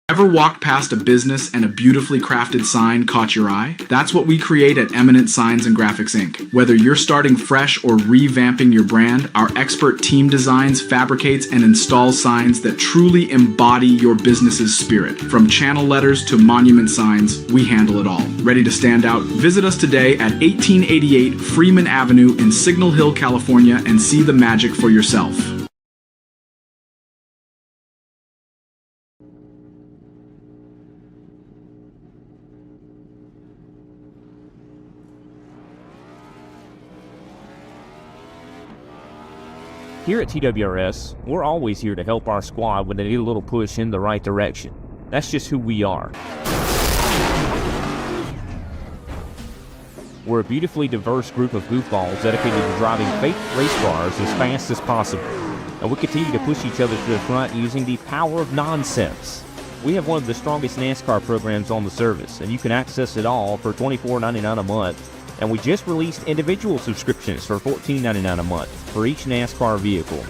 Ever walked past a business and a beautifully crafted sign caught your eye? That's what we create at Eminent Signs and Graphics Inc. Whether you're starting fresh or revamping your brand, our expert team designs, fabricates, and installs signs that truly embody your business's spirit. From channel letters to monument signs, we handle it all. Ready to stand out? Visit us today at 1888 Freeman Avenue in Signal Hill, California, and see the magic for yourself. Here at TWRS, we're always here to help our squad when they need a little push in the right direction. That's just who we are. We're a beautifully diverse group of goofballs dedicated to driving fake race cars as fast as possible. And we continue to push each other to the front using the power of nonsense. We have one of the strongest NASCAR programs on the service, and you can access it all for $24.99 a month. And we just released individual subscriptions for $14.99 a month for each NASCAR vehicle.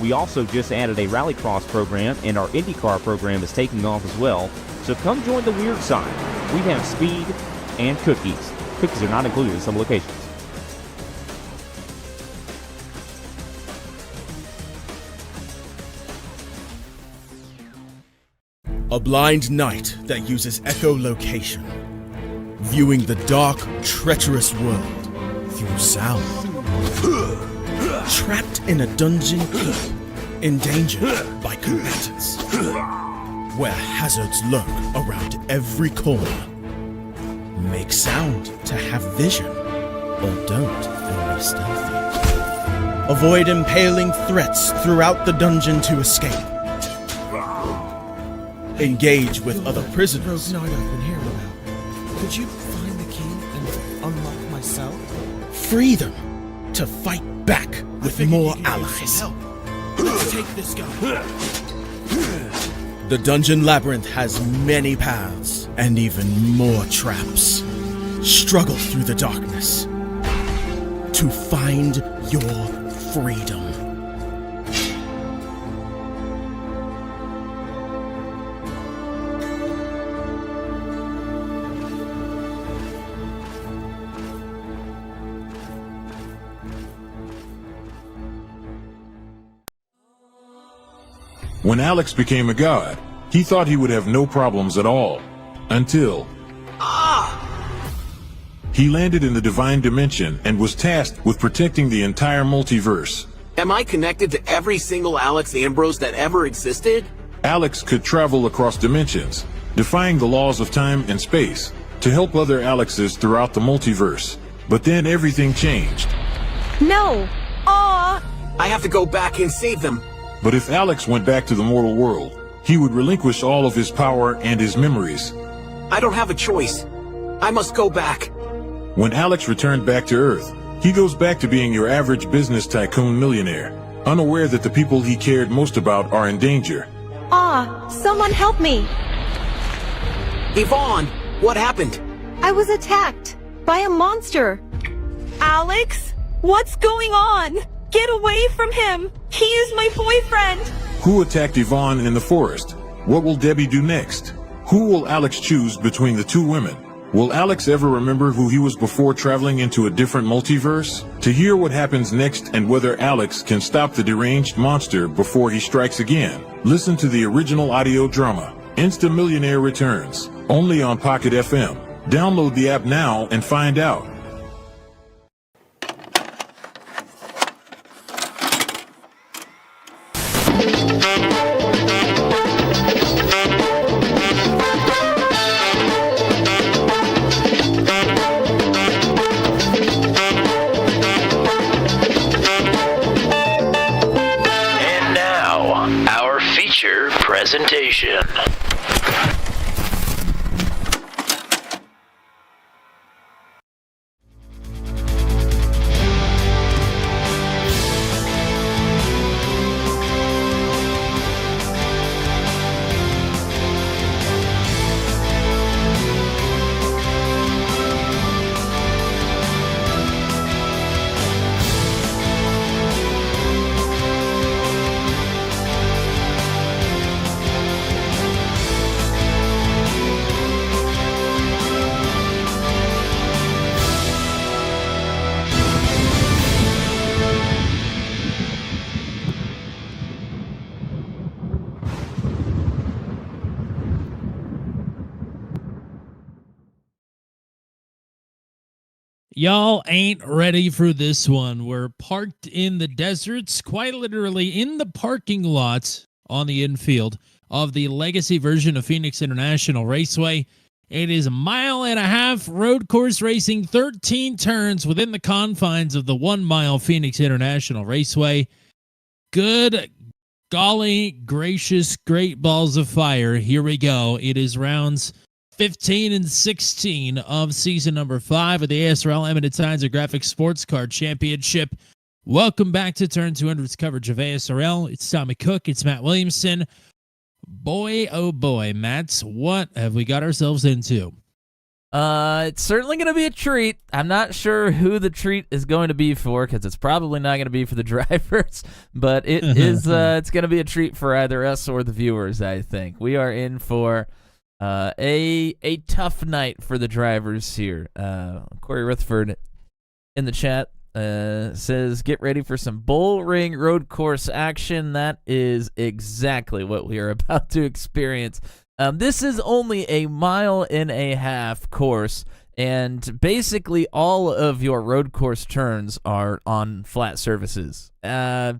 We also just added a Rallycross program, and our IndyCar program is taking off as well. So come join the weird side. We have speed and cookies. Cookies are not included in some locations. A blind knight that uses echolocation, viewing the dark, treacherous world through sound. Trapped in a dungeon keep, endangered by combatants, where hazards lurk around every corner. Make sound to have vision, or don't and be stealthy. Avoid impaling threats throughout the dungeon to escape. Engage with other prisoners. Rogue Knight I've been hearing about. Could you find the key and unlock my cell? Free them to fight back with more allies. Let's take this guy. The Dungeon Labyrinth has many paths and even more traps. Struggle through the darkness to find your freedom. When Alex became a god, he thought he would have no problems at all, until he landed in the divine dimension and was tasked with protecting the entire multiverse. Am I connected to every single Alex Ambrose that ever existed? Alex could travel across dimensions, defying the laws of time and space, to help other Alexes throughout the multiverse. But then everything changed. No! Aw! I have to go back and save them. But if Alex went back to the mortal world, he would relinquish all of his power and his memories. I don't have a choice. I must go back. When Alex returned back to Earth, he goes back to being your average business tycoon millionaire, unaware that the people he cared most about are in danger. Someone help me! Yvonne, what happened? I was attacked by a monster. Alex? What's going on? Get away from him! He is my boyfriend! Who attacked Yvonne in the forest? What will Debbie do next? Who will Alex choose between the two women? Will Alex ever remember who he was before traveling into a different multiverse? To hear what happens next and whether Alex can stop the deranged monster before he strikes again, listen to the original audio drama, Insta Millionaire Returns, only on Pocket FM. Download the app now and find out. Presentation. Y'all ain't ready for this one. We're parked in the deserts, quite literally in the parking lot on the infield of the legacy version of Phoenix International Raceway. It is a 1.5 mile road course racing, 13 turns within the confines of the 1 mile Phoenix International Raceway. Good golly gracious, great balls of fire. Here we go. It is rounds 15 and 16 of season number 5 of the ASRL Eminent Signs and Graphics Sports Car Championship. Welcome back to Turn 200's coverage of ASRL. It's Tommy Cook. It's Matt Williamson. Boy, oh boy, Matt, what have we got ourselves into? It's certainly going to be a treat. I'm not sure who the treat is going to be for, because it's probably not going to be for the drivers, but it is. It's going to be a treat for either us or the viewers, I think. We are in for a tough night for the drivers here. Corey Rutherford in the chat says, get ready for some bull ring road course action. That is exactly what we are about to experience. This is only a 1.5 mile course, and basically all of your road course turns are on flat surfaces. Yeah,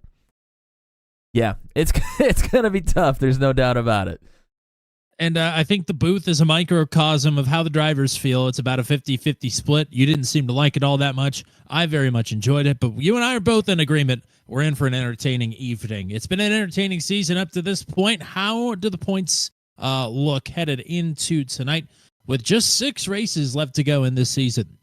it's gonna be tough. There's no doubt about it. And I think the booth is a microcosm of how the drivers feel. It's about a 50-50 split. You didn't seem to like it all that much. I very much enjoyed it, but you and I are both in agreement. We're in for an entertaining evening. It's been an entertaining season up to this point. How do the points look headed into tonight with just 6 races left to go in this season?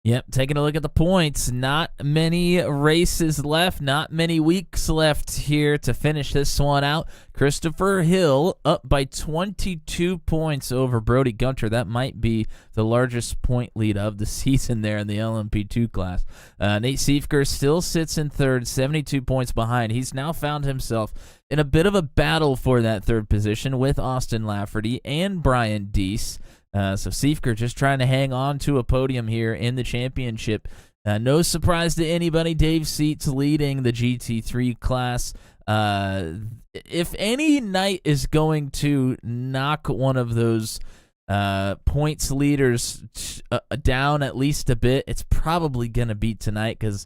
Yep, taking a look at the points. Not many races left, not many weeks left here to finish this one out. Christopher Hill up by 22 points over Brody Gunter. That might be the largest point lead of the season there in the LMP2 class. Nate Siefker still sits in third, 72 points behind. He's now found himself in a bit of a battle for that third position with Austin Lafferty and Brian Deese. So Siefker just trying to hang on to a podium here in the championship. No surprise to anybody, Dave Seats leading the GT3 class. If any night is going to knock one of those points leaders down at least a bit, it's probably going to be tonight, because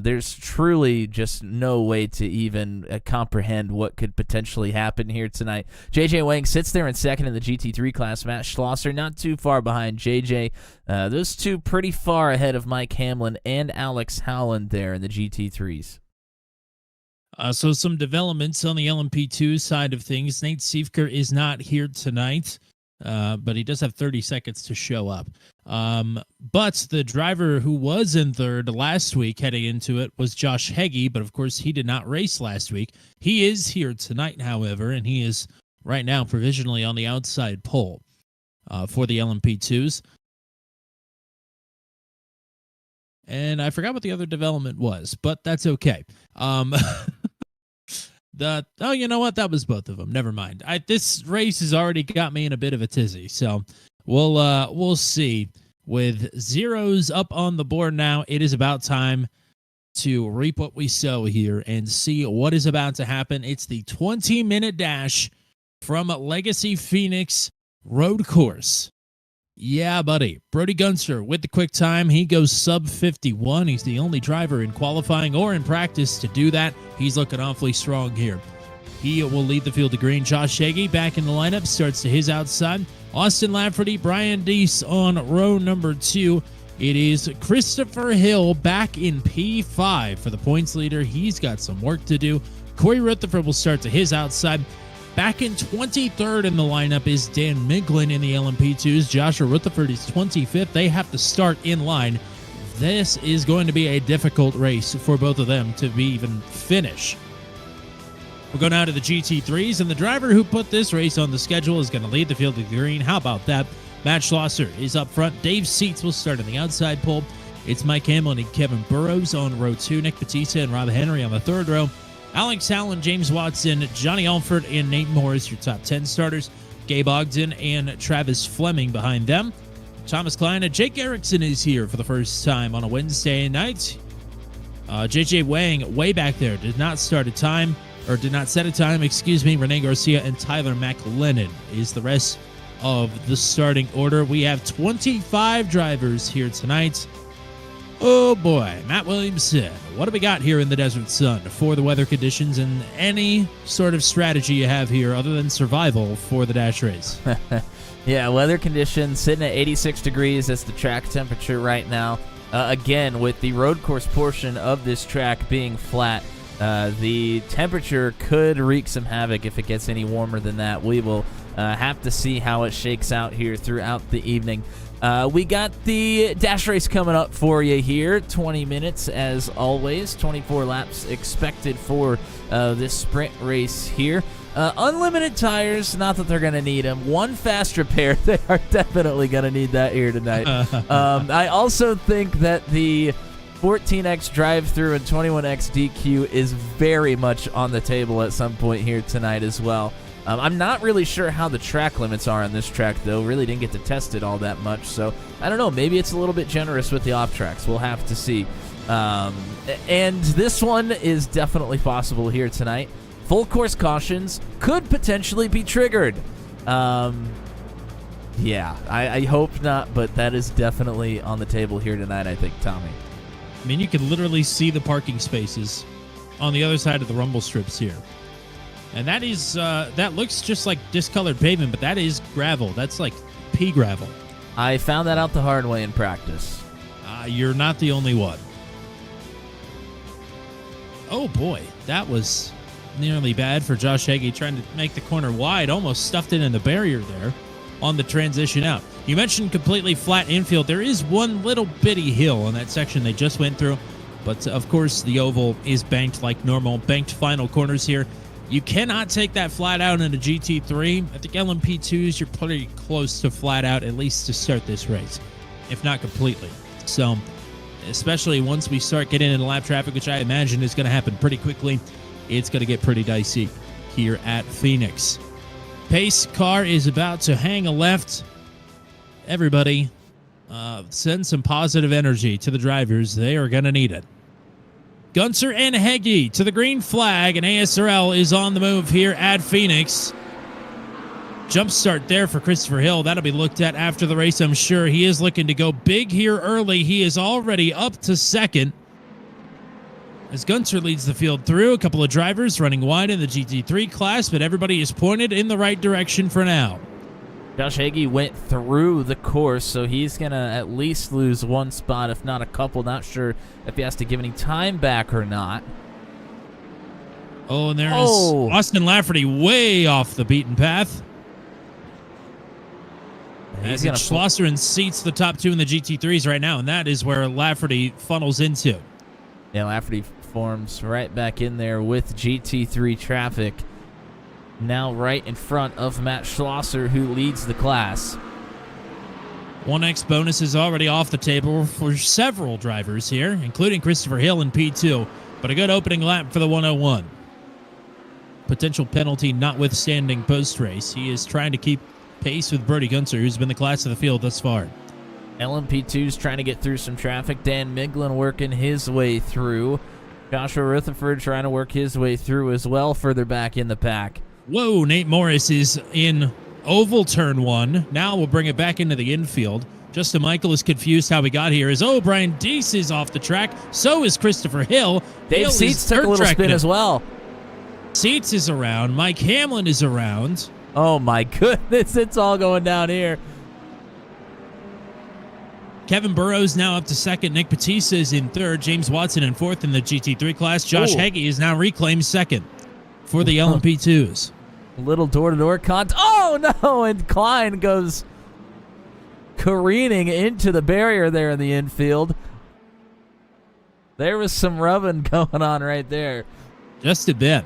there's truly just no way to even comprehend what could potentially happen here tonight. JJ Wang sits there in second in the GT3 class. Matt Schlosser not too far behind JJ. Those two pretty far ahead of Mike Hamlin and Alex Howland there in the GT3s. So some developments on the LMP2 side of things. Nate Siefker is not here tonight, but he does have 30 seconds to show up. But the driver who was in third last week heading into it was Josh Heggie, but of course he did not race last week. He is here tonight, however, and he is right now provisionally on the outside pole for the LMP2s. And I forgot what the other development was, but that's okay. You know what? That was both of them. Never mind. This race has already got me in a bit of a tizzy, so we'll see. With zeros up on the board now, it is about time to reap what we sow here and see what is about to happen. It's the 20-minute dash from Legacy Phoenix Road Course. Yeah, buddy. Brody Gunter with the quick time. He goes sub 51. He's the only driver in qualifying or in practice to do that. He's looking awfully strong here. He will lead the field to green. Josh Heggie back in the lineup, starts to his outside. Austin Lafferty, Brian Deese on row number 2. It is Christopher Hill back in P5 for the points leader. He's got some work to do. Corey Rutherford will start to his outside. Back in 23rd in the lineup is Dan Miglin in the LMP2s. Joshua Rutherford is 25th. They have to start in line. This is going to be a difficult race for both of them to even finish. We'll go now to the GT3s, and the driver who put this race on the schedule is going to lead the field to the green. How about that? Matt Schlosser is up front. Dave Seats will start in the outside pole. It's Mike Hamlin and Kevin Burrows on row 2. Nick Batista and Rob Henry on the third row. Alex Howland, James Watson, Johnny Alford, and Nate Morris, your top 10 starters. Gabe Ogden and Travis Fleming behind them. Thomas Klein and Jake Erickson is here for the first time on a Wednesday night. JJ Wang, way back there, did not set a time. Rene Garcia and Tyler McLennan is the rest of the starting order. We have 25 drivers here tonight. Oh boy, Matt Williamson, what do we got here in the Desert Sun for the weather conditions and any sort of strategy you have here other than survival for the dash race? Yeah, weather conditions sitting at 86 degrees. That's the track temperature right now. Again, with the road course portion of this track being flat, the temperature could wreak some havoc if it gets any warmer than that. We will have to see how it shakes out here throughout the evening. We got the dash race coming up for you here. 20 minutes as always. 24 laps expected for this sprint race here. Unlimited tires, not that they're going to need them. One fast repair, they are definitely going to need that here tonight. I also think that the 14X drive-through and 21X DQ is very much on the table at some point here tonight as well. I'm not really sure how the track limits are on this track, though. Really didn't get to test it all that much, so I don't know. Maybe it's a little bit generous with the off-tracks. We'll have to see. And this one is definitely possible here tonight. Full course cautions could potentially be triggered. Yeah, I hope not, but that is definitely on the table here tonight, I think, Tommy. I mean, you can literally see the parking spaces on the other side of the rumble strips here. And that is, that looks just like discolored pavement, but that is gravel. That's like pea gravel. I found that out the hard way in practice. You're not the only one. Oh boy, that was nearly bad for Josh Hagee trying to make the corner wide. Almost stuffed it in the barrier there on the transition out. You mentioned completely flat infield. There is one little bitty hill on that section they just went through. But of course, the oval is banked like normal. Banked final corners here. You cannot take that flat out in a GT3. I think LMP2s, you're pretty close to flat out, at least to start this race, if not completely. So, especially once we start getting into lap traffic, which I imagine is going to happen pretty quickly, it's going to get pretty dicey here at Phoenix. Pace car is about to hang a left. Everybody, send some positive energy to the drivers. They are going to need it. Gunter and Heggie to the green flag, and ASRL is on the move here at Phoenix. Jump start there for Christopher Hill. That'll be looked at after the race, I'm sure. He is looking to go big here early. He is already up to second as Gunter leads the field through. A couple of drivers running wide in the GT3 class, but everybody is pointed in the right direction for now. Josh Hagee went through the course, so he's going to at least lose one spot, if not a couple. Not sure if he has to give any time back or not. Oh, and there is Austin Lafferty way off the beaten path. As Schlosser seats the top two in the GT3s right now, and that is where Lafferty funnels into. Yeah, Lafferty forms right back in there with GT3 traffic. Now right in front of Matt Schlosser, who leads the class. 1X bonus is already off the table for several drivers here, including Christopher Hill in P2, but a good opening lap for the 101. Potential penalty notwithstanding post-race. He is trying to keep pace with Brody Gunter, who's been the class of the field thus far. LMP2's trying to get through some traffic. Dan Miglin working his way through. Joshua Rutherford trying to work his way through as well, further back in the pack. Whoa, Nate Morris is in oval turn one. Now we'll bring it back into the infield. Justin Michael is confused how we got here. Brian Deese is off the track. So is Christopher Hill. Dave Seats took a little spin as well. Seats is around. Mike Hamlin is around. Oh my goodness, it's all going down here. Kevin Burrows now up to second. Nick Batista is in third. James Watson in fourth in the GT3 class. Josh Hagee is now reclaimed second for the LMP2s. Little door-to-door contact. Oh, no, and Klein goes careening into the barrier there in the infield. There was some rubbing going on right there. Just a bit.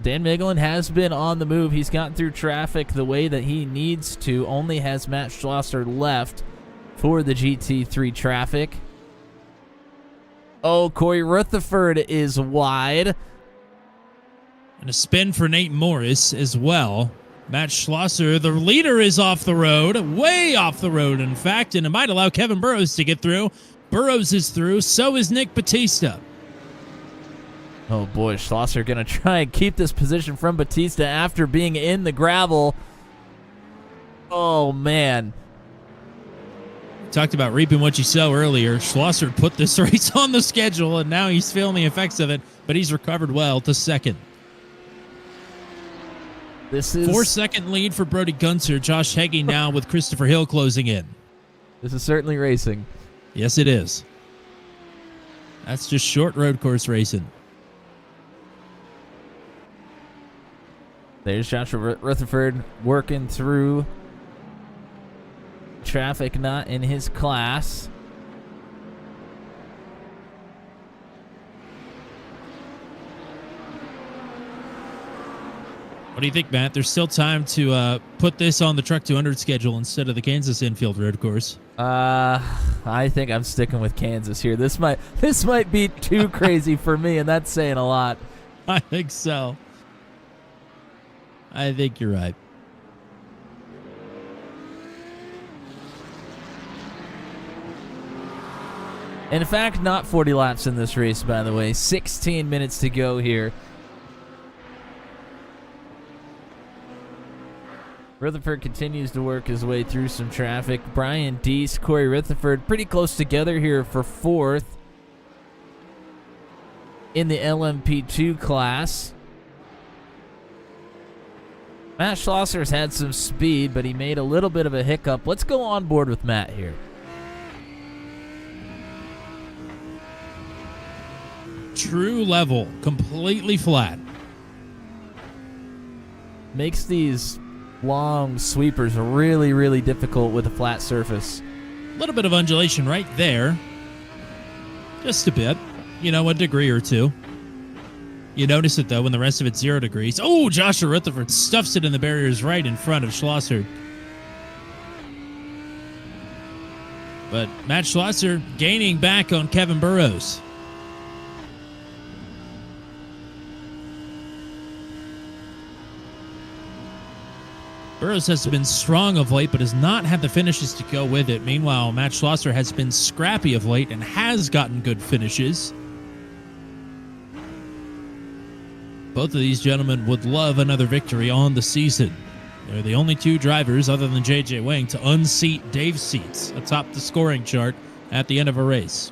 Dan Miglin has been on the move. He's gotten through traffic the way that he needs to. Only has Matt Schlosser left for the GT3 traffic. Oh, Corey Rutherford is wide. And a spin for Nate Morris as well. Matt Schlosser, the leader, is off the road. Way off the road, in fact. And it might allow Kevin Burrows to get through. Burrows is through. So is Nick Batista. Oh boy, Schlosser going to try and keep this position from Batista after being in the gravel. Oh, man. Talked about reaping what you sow earlier. Schlosser put this race on the schedule, and now he's feeling the effects of it, but he's recovered well to second. This is 4-second lead for Brody Gunser. Josh Heggie now with Christopher Hill closing in. This is certainly racing. Yes, it is. That's just short road course racing. There's Joshua Rutherford working through traffic not in his class. What do you think, Matt? There's still time to put this on the Truck 200 schedule instead of the Kansas Infield road course. I think I'm sticking with Kansas here. This might be too crazy for me, and that's saying a lot. I think so. I think you're right. In fact, not 40 laps in this race, by the way. 16 minutes to go here. Rutherford continues to work his way through some traffic. Brian Deese, Corey Rutherford, pretty close together here for fourth in the LMP2 class. Matt Schlosser's had some speed, but he made a little bit of a hiccup. Let's go on board with Matt here. True level, completely flat. Makes these long sweepers really, really difficult with a flat surface. A little bit of undulation right there. Just a bit. You know, a degree or two. You notice it, though, when the rest of it's 0 degrees. Oh, Joshua Rutherford stuffs it in the barriers right in front of Schlosser. But Matt Schlosser gaining back on Kevin Burrows. Burrows has been strong of late, but has not had the finishes to go with it. Meanwhile, Matt Schlosser has been scrappy of late and has gotten good finishes. Both of these gentlemen would love another victory on the season. They're the only two drivers, other than J.J. Wang, to unseat Dave Seats atop the scoring chart at the end of a race.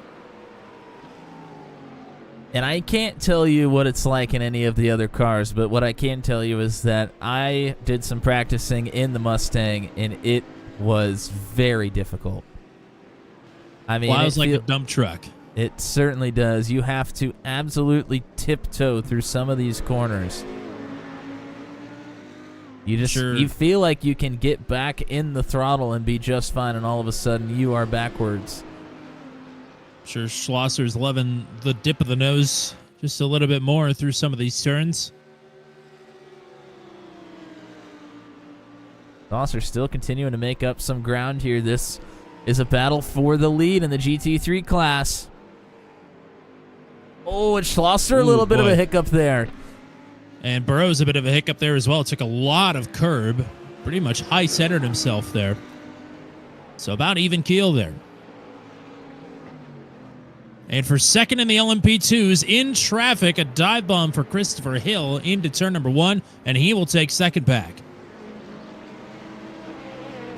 And I can't tell you what it's like in any of the other cars, but what I can tell you is that I did some practicing in the Mustang, and it was very difficult. I mean, Flies like a dump truck. It certainly does. You have to absolutely tiptoe through some of these corners. You feel like you can get back in the throttle and be just fine, and all of a sudden you are backwards. Sure, Schlosser's loving the dip of the nose just a little bit more through some of these turns. Schlosser still continuing to make up some ground here. This is a battle for the lead in the GT3 class. Oh, and Schlosser, a little bit of a hiccup there. And Burrows a bit of a hiccup there as well. Took a lot of curb. Pretty much high-centered himself there. So about even keel there. And for second in the LMP2s, in traffic, a dive bomb for Christopher Hill into turn number 1, and he will take second back.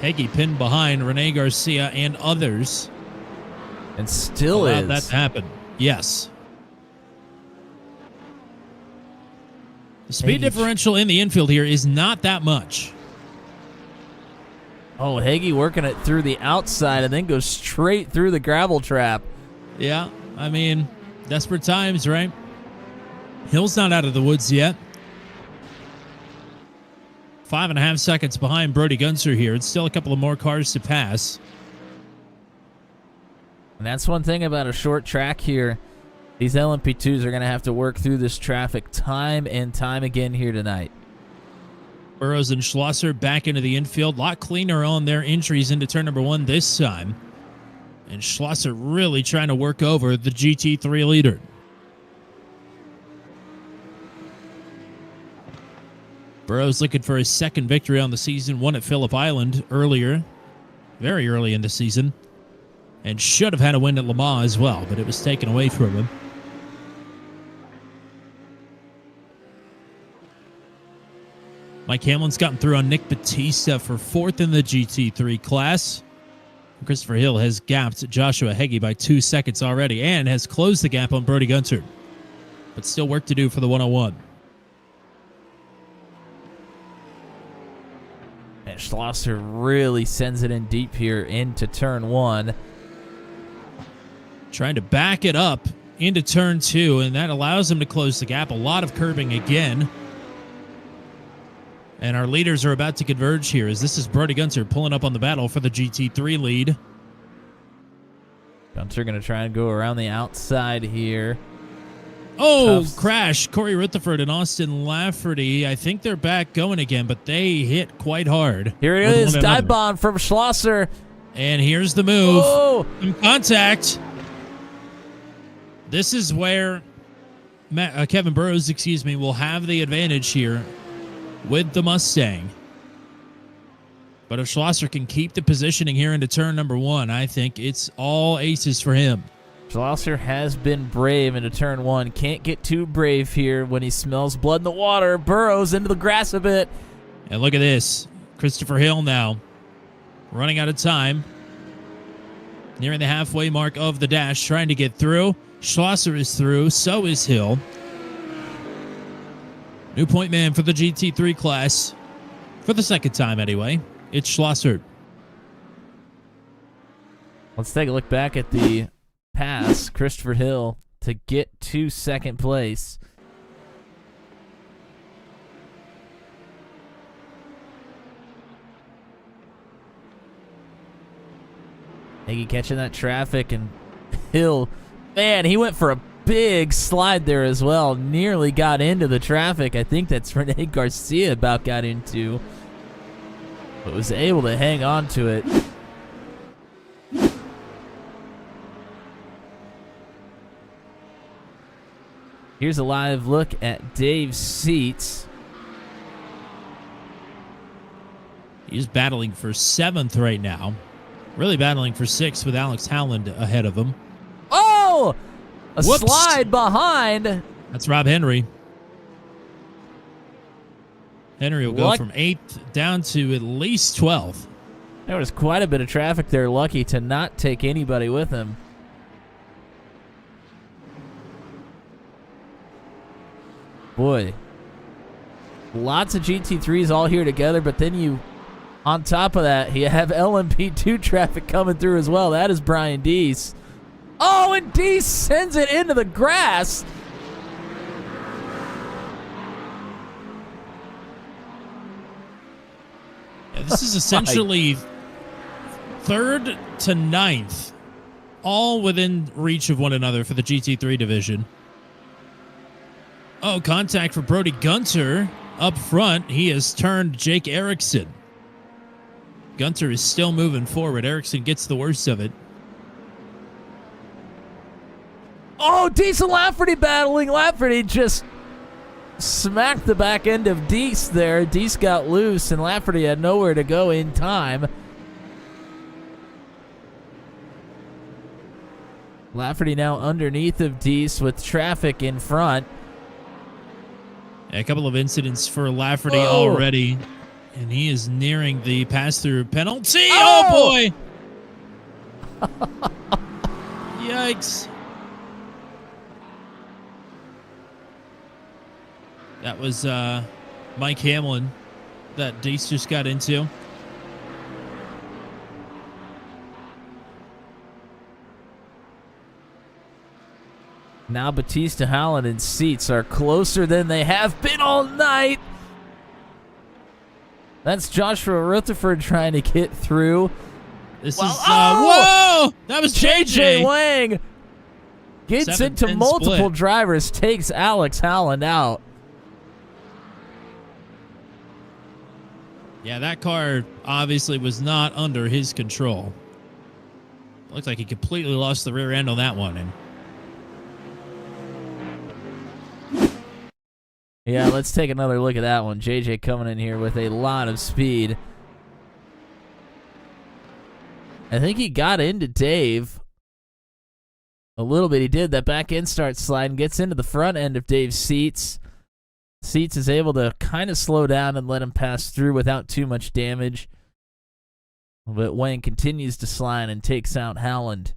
Heggie pinned behind Rene Garcia and others. And still allowed that to happen. Yes. The speed differential in the infield here is not that much. Oh, Heggie working it through the outside and then goes straight through the gravel trap. Yeah, I mean, desperate times, right? Hill's not out of the woods yet. 5.5 seconds behind Brody Gunser here. It's still a couple of more cars to pass. And that's one thing about a short track here. These LMP2s are going to have to work through this traffic time and time again here tonight. Burrows and Schlosser back into the infield. A lot cleaner on their entries into turn number 1 this time. And Schlosser really trying to work over the GT3 leader. Burrows looking for his second victory on the season. Won at Phillip Island earlier, very early in the season. And should have had a win at Le Mans as well, but it was taken away from him. Mike Hamlin's gotten through on Nick Batista for 4th in the GT3 class. Christopher Hill has gapped Joshua Heggie by 2 seconds already and has closed the gap on Brody Gunter. But still work to do for the 101. And Schlosser really sends it in deep here into turn 1. Trying to back it up into turn 2, and that allows him to close the gap. A lot of curbing again. And our leaders are about to converge here as this is Brody Gunter pulling up on the battle for the GT3 lead. Gunter going to try and go around the outside here. Oh, crash. Corey Rutherford and Austin Lafferty. I think they're back going again, but they hit quite hard. Here it is. Dive bomb from Schlosser. And here's the move. Oh! Some contact. This is where Kevin Burrows, will have the advantage here with the Mustang. But if Schlosser can keep the positioning here into turn number 1, I think it's all aces for him. Schlosser has been brave into turn 1. Can't get too brave here when he smells blood in the water. Burrows into the grass a bit. And look at this. Christopher Hill now running out of time. Nearing the halfway mark of the dash, trying to get through. Schlosser is through. So is Hill. New point man for the GT3 class. For the second time, anyway. It's Schlosser. Let's take a look back at the pass. Christopher Hill to get to second place. Heggie catching that traffic, and Hill, man, he went for a big slide there as well. Nearly got into the traffic. I think that's Rene Garcia about got into, but was able to hang on to it. Here's a live look at Dave's seats. He's battling for 7th right now. Really battling for 6th with Alex Howland ahead of him. Oh! A Whoops. slide behind. That's Rob Henry. Henry will go from 8th down to at least 12th. There was quite a bit of traffic there. Lucky to not take anybody with him. Boy. Lots of GT3s all here together, but then you, on top of that, you have LMP2 traffic coming through as well. That is Brian Deese. Oh, and Deese sends it into the grass. Yeah, this is essentially 3rd to 9th, all within reach of one another for the GT3 division. Oh, contact for Brody Gunter up front. He has turned Jake Erickson. Gunter is still moving forward. Erickson gets the worst of it. Oh, Deese and Lafferty battling. Lafferty just smacked the back end of Deese there. Deese got loose, and Lafferty had nowhere to go in time. Lafferty now underneath of Deese with traffic in front. A couple of incidents for Lafferty already, and he is nearing the pass-through penalty. Oh boy! Yikes. That was Mike Hamlin that Deese just got into. Now Batista, Howland, and Seats are closer than they have been all night. That's Joshua Rutherford trying to get through. This is whoa! That was JJ Lang gets 7-10 into multiple split. drivers, takes Alex Howland out. Yeah, that car obviously was not under his control. Looks like he completely lost the rear end on that one. And yeah, let's take another look at that one. JJ coming in here with a lot of speed. I think he got into Dave a little bit. He did. That back end starts sliding, gets into the front end of Dave's seats. Seats is able to kind of slow down and let him pass through without too much damage. But Wang continues to slide and takes out Howland.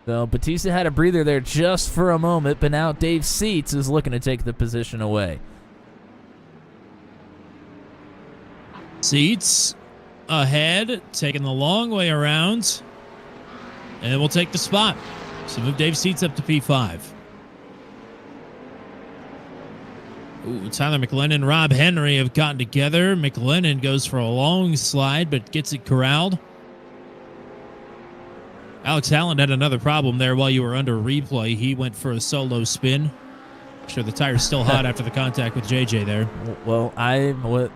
So Batista had a breather there just for a moment, but now Dave Seats is looking to take the position away. Seats ahead, taking the long way around, and we'll take the spot. So move Dave Seats up to P5. Ooh, Tyler McLennan and Rob Henry have gotten together. McLennan goes for a long slide, but gets it corralled. Alex Howland had another problem there while you were under replay. He went for a solo spin. Sure, the tire's still hot after the contact with JJ there. Well,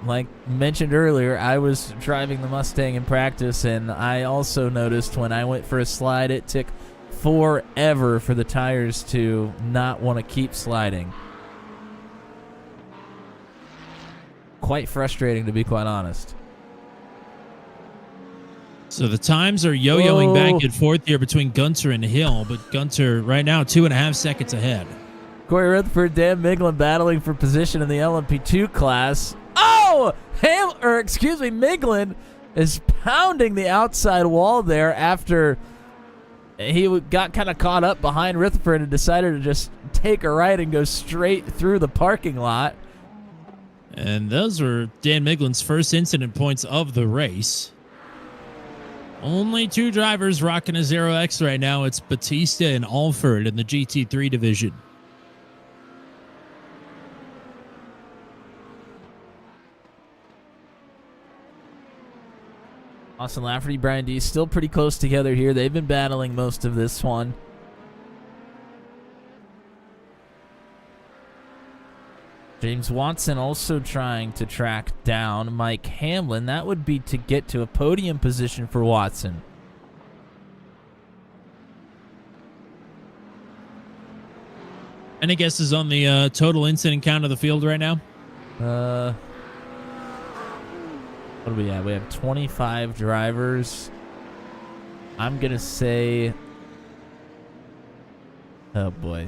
like mentioned earlier, I was driving the Mustang in practice, and I also noticed when I went for a slide, it took forever for the tires to not want to keep sliding. Quite frustrating, to be quite honest. So the times are yo-yoing back and forth here between Gunter and Hill, but Gunter right now 2.5 seconds ahead. Corey Rutherford, Dan Miglin battling for position in the LMP2 class. Oh! Miglin is pounding the outside wall there after he got kind of caught up behind Rutherford and decided to just take a right and go straight through the parking lot. And those were Dan Miglin's first incident points of the race. Only 2 drivers rocking a 0X right now. It's Batista and Alford in the GT3 division. Austin Lafferty, Brian D still pretty close together here. They've been battling most of this one. James Watson also trying to track down Mike Hamlin. That would be to get to a podium position for Watson. Any guesses on the total incident count of the field right now? What do we have? We have 25 drivers. I'm going to say... Oh, boy.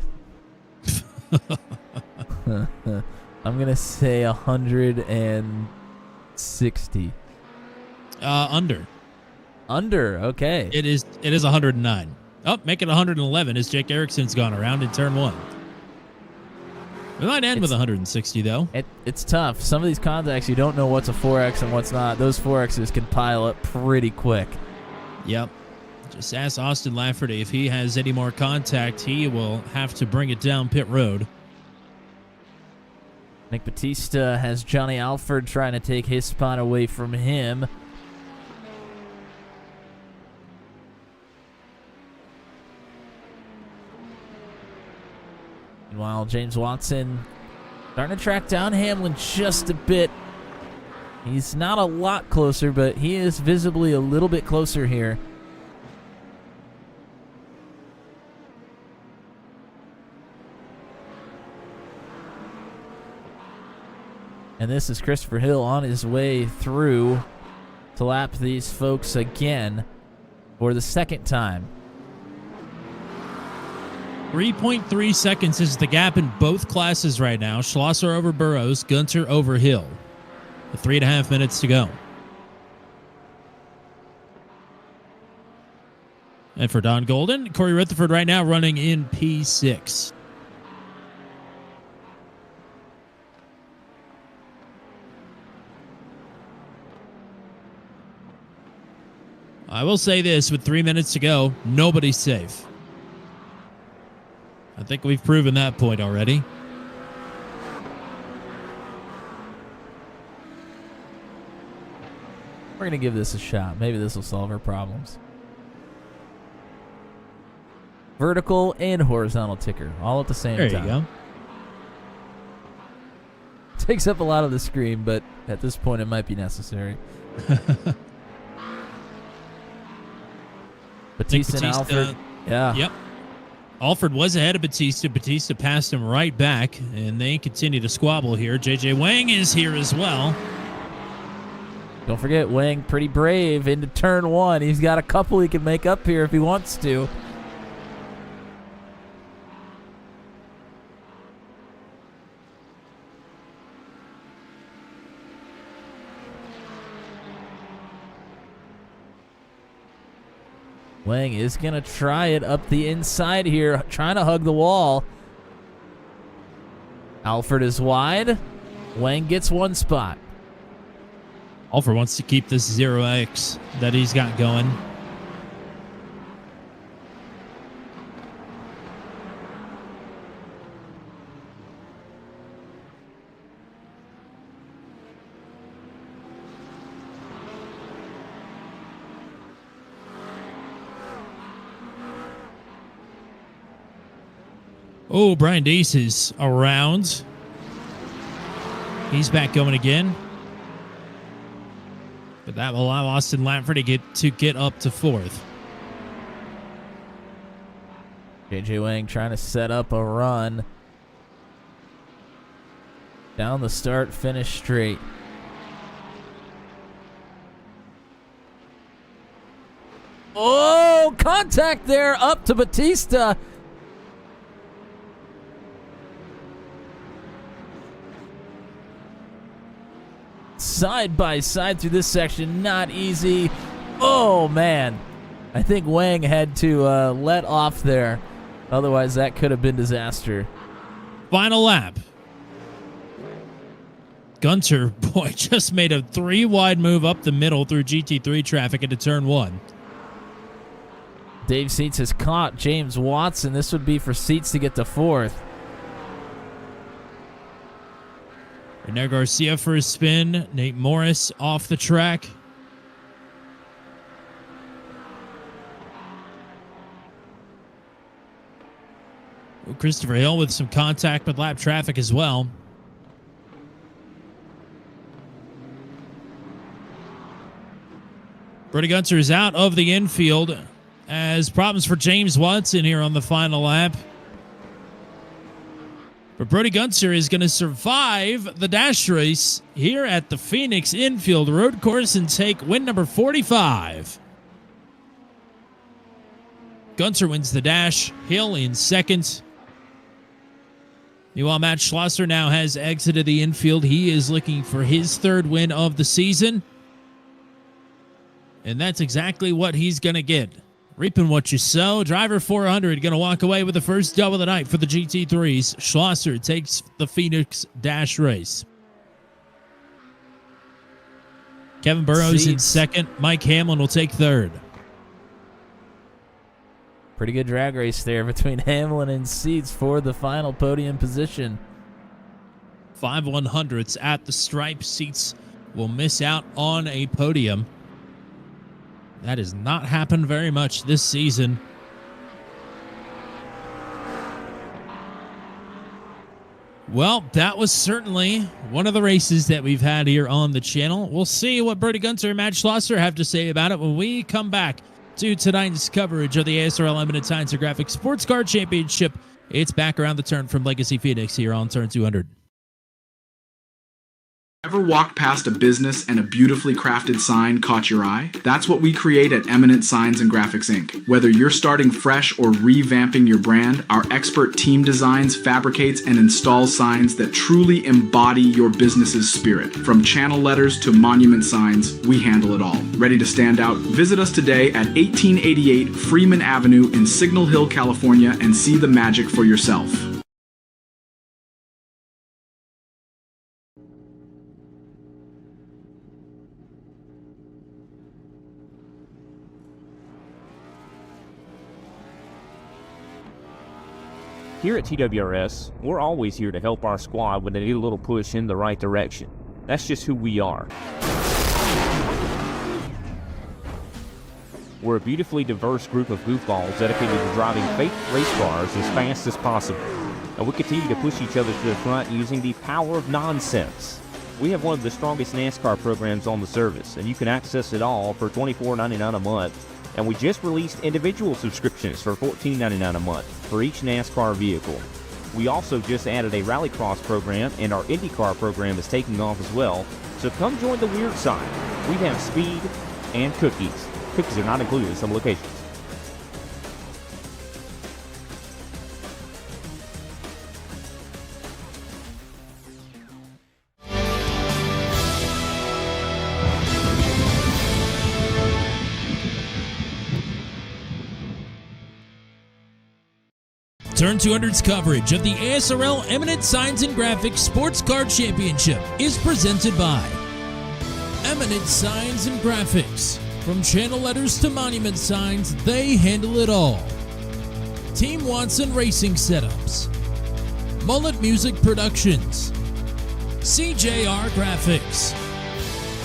I'm going to say 160. Under. Under, okay. It is 109. Oh, make it 111 as Jake Erickson's gone around in turn 1. We might end with 160, though. It's tough. Some of these contacts, you don't know what's a 4X and what's not. Those 4Xs can pile up pretty quick. Yep. Just ask Austin Lafferty if he has any more contact. He will have to bring it down pit road. Nick Batista has Johnny Alford trying to take his spot away from him. Meanwhile, James Watson starting to track down Hamlin just a bit. He's not a lot closer, but he is visibly a little bit closer here. And this is Christopher Hill on his way through to lap these folks again for the second time. 3.3 seconds is the gap in both classes right now. Schlosser over Burrows, Gunter over Hill. 3.5 minutes to go. And for Don Golden, Corey Rutherford right now running in P6. I will say this, with 3 minutes to go, nobody's safe. I think we've proven that point already. We're going to give this a shot. Maybe this will solve our problems. Vertical and horizontal ticker, all at the same time. There you go. Takes up a lot of the screen, but at this point it might be necessary. Batista and Alford. Yeah. Yep. Alford was ahead of Batista. Batista passed him right back, and they continue to squabble here. JJ Wang is here as well. Don't forget, Wang pretty brave into turn one. He's got a couple he can make up here if he wants to. Wang is going to try it up the inside here, trying to hug the wall. Alfred is wide. Wang gets one spot. Alfred wants to keep this 0x that he's got going. Oh, Brian Deese is around. He's back going again. But that will allow Austin Latford to get up to fourth. JJ Wang trying to set up a run. Down the start, finish straight. Oh, contact there up to Batista. Side by side through this section, not easy. Oh, man. I think Wang had to let off there. Otherwise, that could have been disaster. Final lap. Gunter, boy, just made a 3-wide move up the middle through GT3 traffic into turn one. Dave Seats has caught James Watson. This would be for Seats to get to fourth. Rene Garcia for a spin. Nate Morris off the track. Christopher Hill with some contact with lap traffic as well. Brody Gunter is out of the infield as problems for James Watson here on the final lap. But Brody Gunter is going to survive the dash race here at the Phoenix Infield Road Course and take win number 45. Gunter wins the dash, Hill in second. Meanwhile, Matt Schlosser now has exited the infield. He is looking for his third win of the season. And that's exactly what he's going to get. Reaping what you sow. Driver 400 going to walk away with the first dub of the night for the GT3s. Schlosser takes the Phoenix dash race. Kevin Burrows in second. Mike Hamlin will take third. Pretty good drag race there between Hamlin and Seats for the final podium position. 5 100s at the stripe. Seats will miss out on a podium. That has not happened very much this season. Well, that was certainly one of the races that we've had here on the channel. We'll see what Brody Gunter and Matt Schlosser have to say about it when we come back to tonight's coverage of the ASRL Eminent Science and Graphics Sports Car Championship. It's back around the turn from Legacy Phoenix here on Turn 200. Ever walked past a business and a beautifully crafted sign caught your eye? That's what we create at Eminent Signs and Graphics Inc. Whether you're starting fresh or revamping your brand, our expert team designs, fabricates, and installs signs that truly embody your business's spirit. From channel letters to monument signs, we handle it all. Ready to stand out? Visit us today at 1888 Freeman Avenue in Signal Hill, California, and see the magic for yourself. Here at TWRS, we're always here to help our squad when they need a little push in the right direction. That's just who we are. We're a beautifully diverse group of goofballs dedicated to driving fake race cars as fast as possible. And we continue to push each other to the front using the power of nonsense. We have one of the strongest NASCAR programs on the service, and you can access it all for $24.99 a month. And we just released individual subscriptions for $14.99 a month for each NASCAR vehicle. We also just added a rallycross program, and our IndyCar program is taking off as well. So come join the weird side. We have speed and cookies. Cookies are not included in some locations. Turn 200's coverage of the ASRL Eminent Signs and Graphics Sports Car Championship is presented by Eminent Signs and Graphics. From channel letters to monument signs, they handle it all. Team Watson Racing Setups, Mullet Music Productions, CJR Graphics,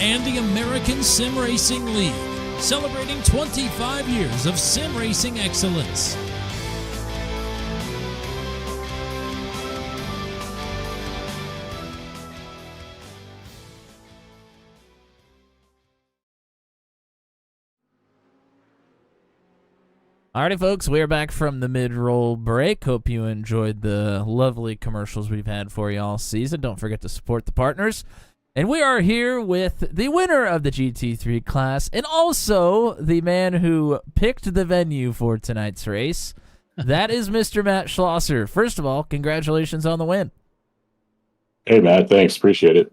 and the American Sim Racing League, celebrating 25 years of sim racing excellence. Alrighty, folks, we are back from the mid-roll break. Hope you enjoyed the lovely commercials we've had for you all season. Don't forget to support the partners. And we are here with the winner of the GT3 class and also the man who picked the venue for tonight's race. That is Mr. Matt Schlosser. First of all, congratulations on the win. Hey, Matt. Thanks. Appreciate it.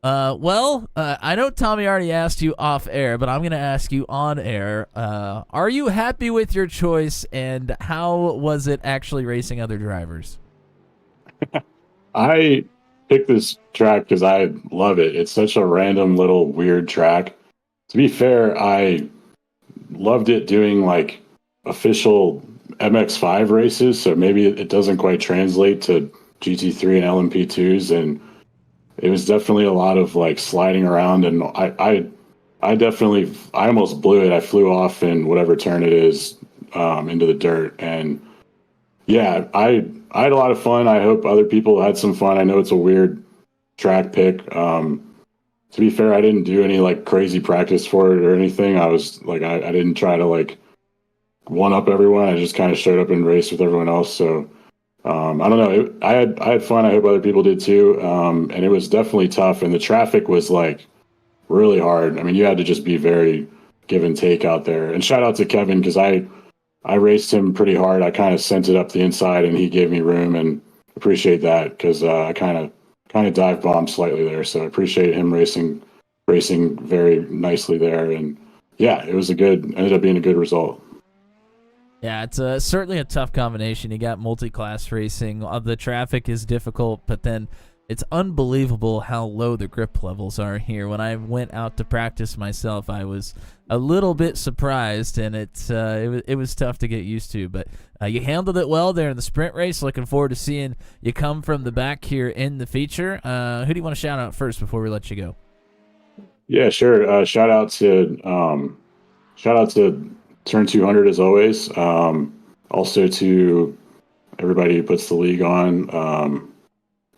I know Tommy already asked you off air, but I'm going to ask you on air. Are you happy with your choice, and how was it actually racing other drivers? I picked this track because I love it. It's such a random little weird track. To be fair, I loved it doing like official MX5 races, so maybe it doesn't quite translate to GT3 and LMP2s, and it was definitely a lot of like sliding around, and I almost blew it. I flew off in whatever turn it is into the dirt, and yeah, I had a lot of fun. I hope other people had some fun. I know it's a weird track pick. To be fair, I didn't do any like crazy practice for it or anything. I was like, I didn't try to like one up everyone. I just kind of showed up and raced with everyone else. So I don't know. I had fun. I hope other people did too. And it was definitely tough. And the traffic was like really hard. I mean, you had to just be very give and take out there. And shout out to Kevin, because I raced him pretty hard. I kind of sent it up the inside, and he gave me room, and appreciate that, because I kind of dive bombed slightly there. So I appreciate him racing very nicely there. And yeah, ended up being a good result. Yeah, it's certainly a tough combination. You got multi-class racing. The traffic is difficult, but then it's unbelievable how low the grip levels are here. When I went out to practice myself, I was a little bit surprised, and it was tough to get used to. But you handled it well there in the sprint race. Looking forward to seeing you come from the back here in the feature. Who do you want to shout out first before we let you go? Yeah, sure. Shout out to Turn 200 as always. Also to everybody who puts the league on,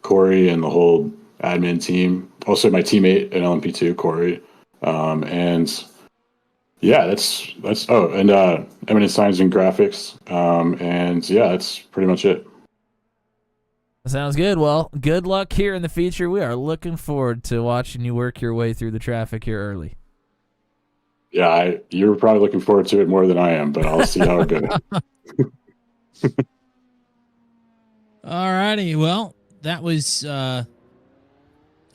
Corey and the whole admin team. Also my teammate at LMP2, Corey. And yeah, that's Eminent Signs and Graphics. And yeah, that's pretty much it. Sounds good. Well, good luck here in the feature. We are looking forward to watching you work your way through the traffic here early. Yeah, you're probably looking forward to it more than I am, but I'll see how it goes. All righty. Well, that was a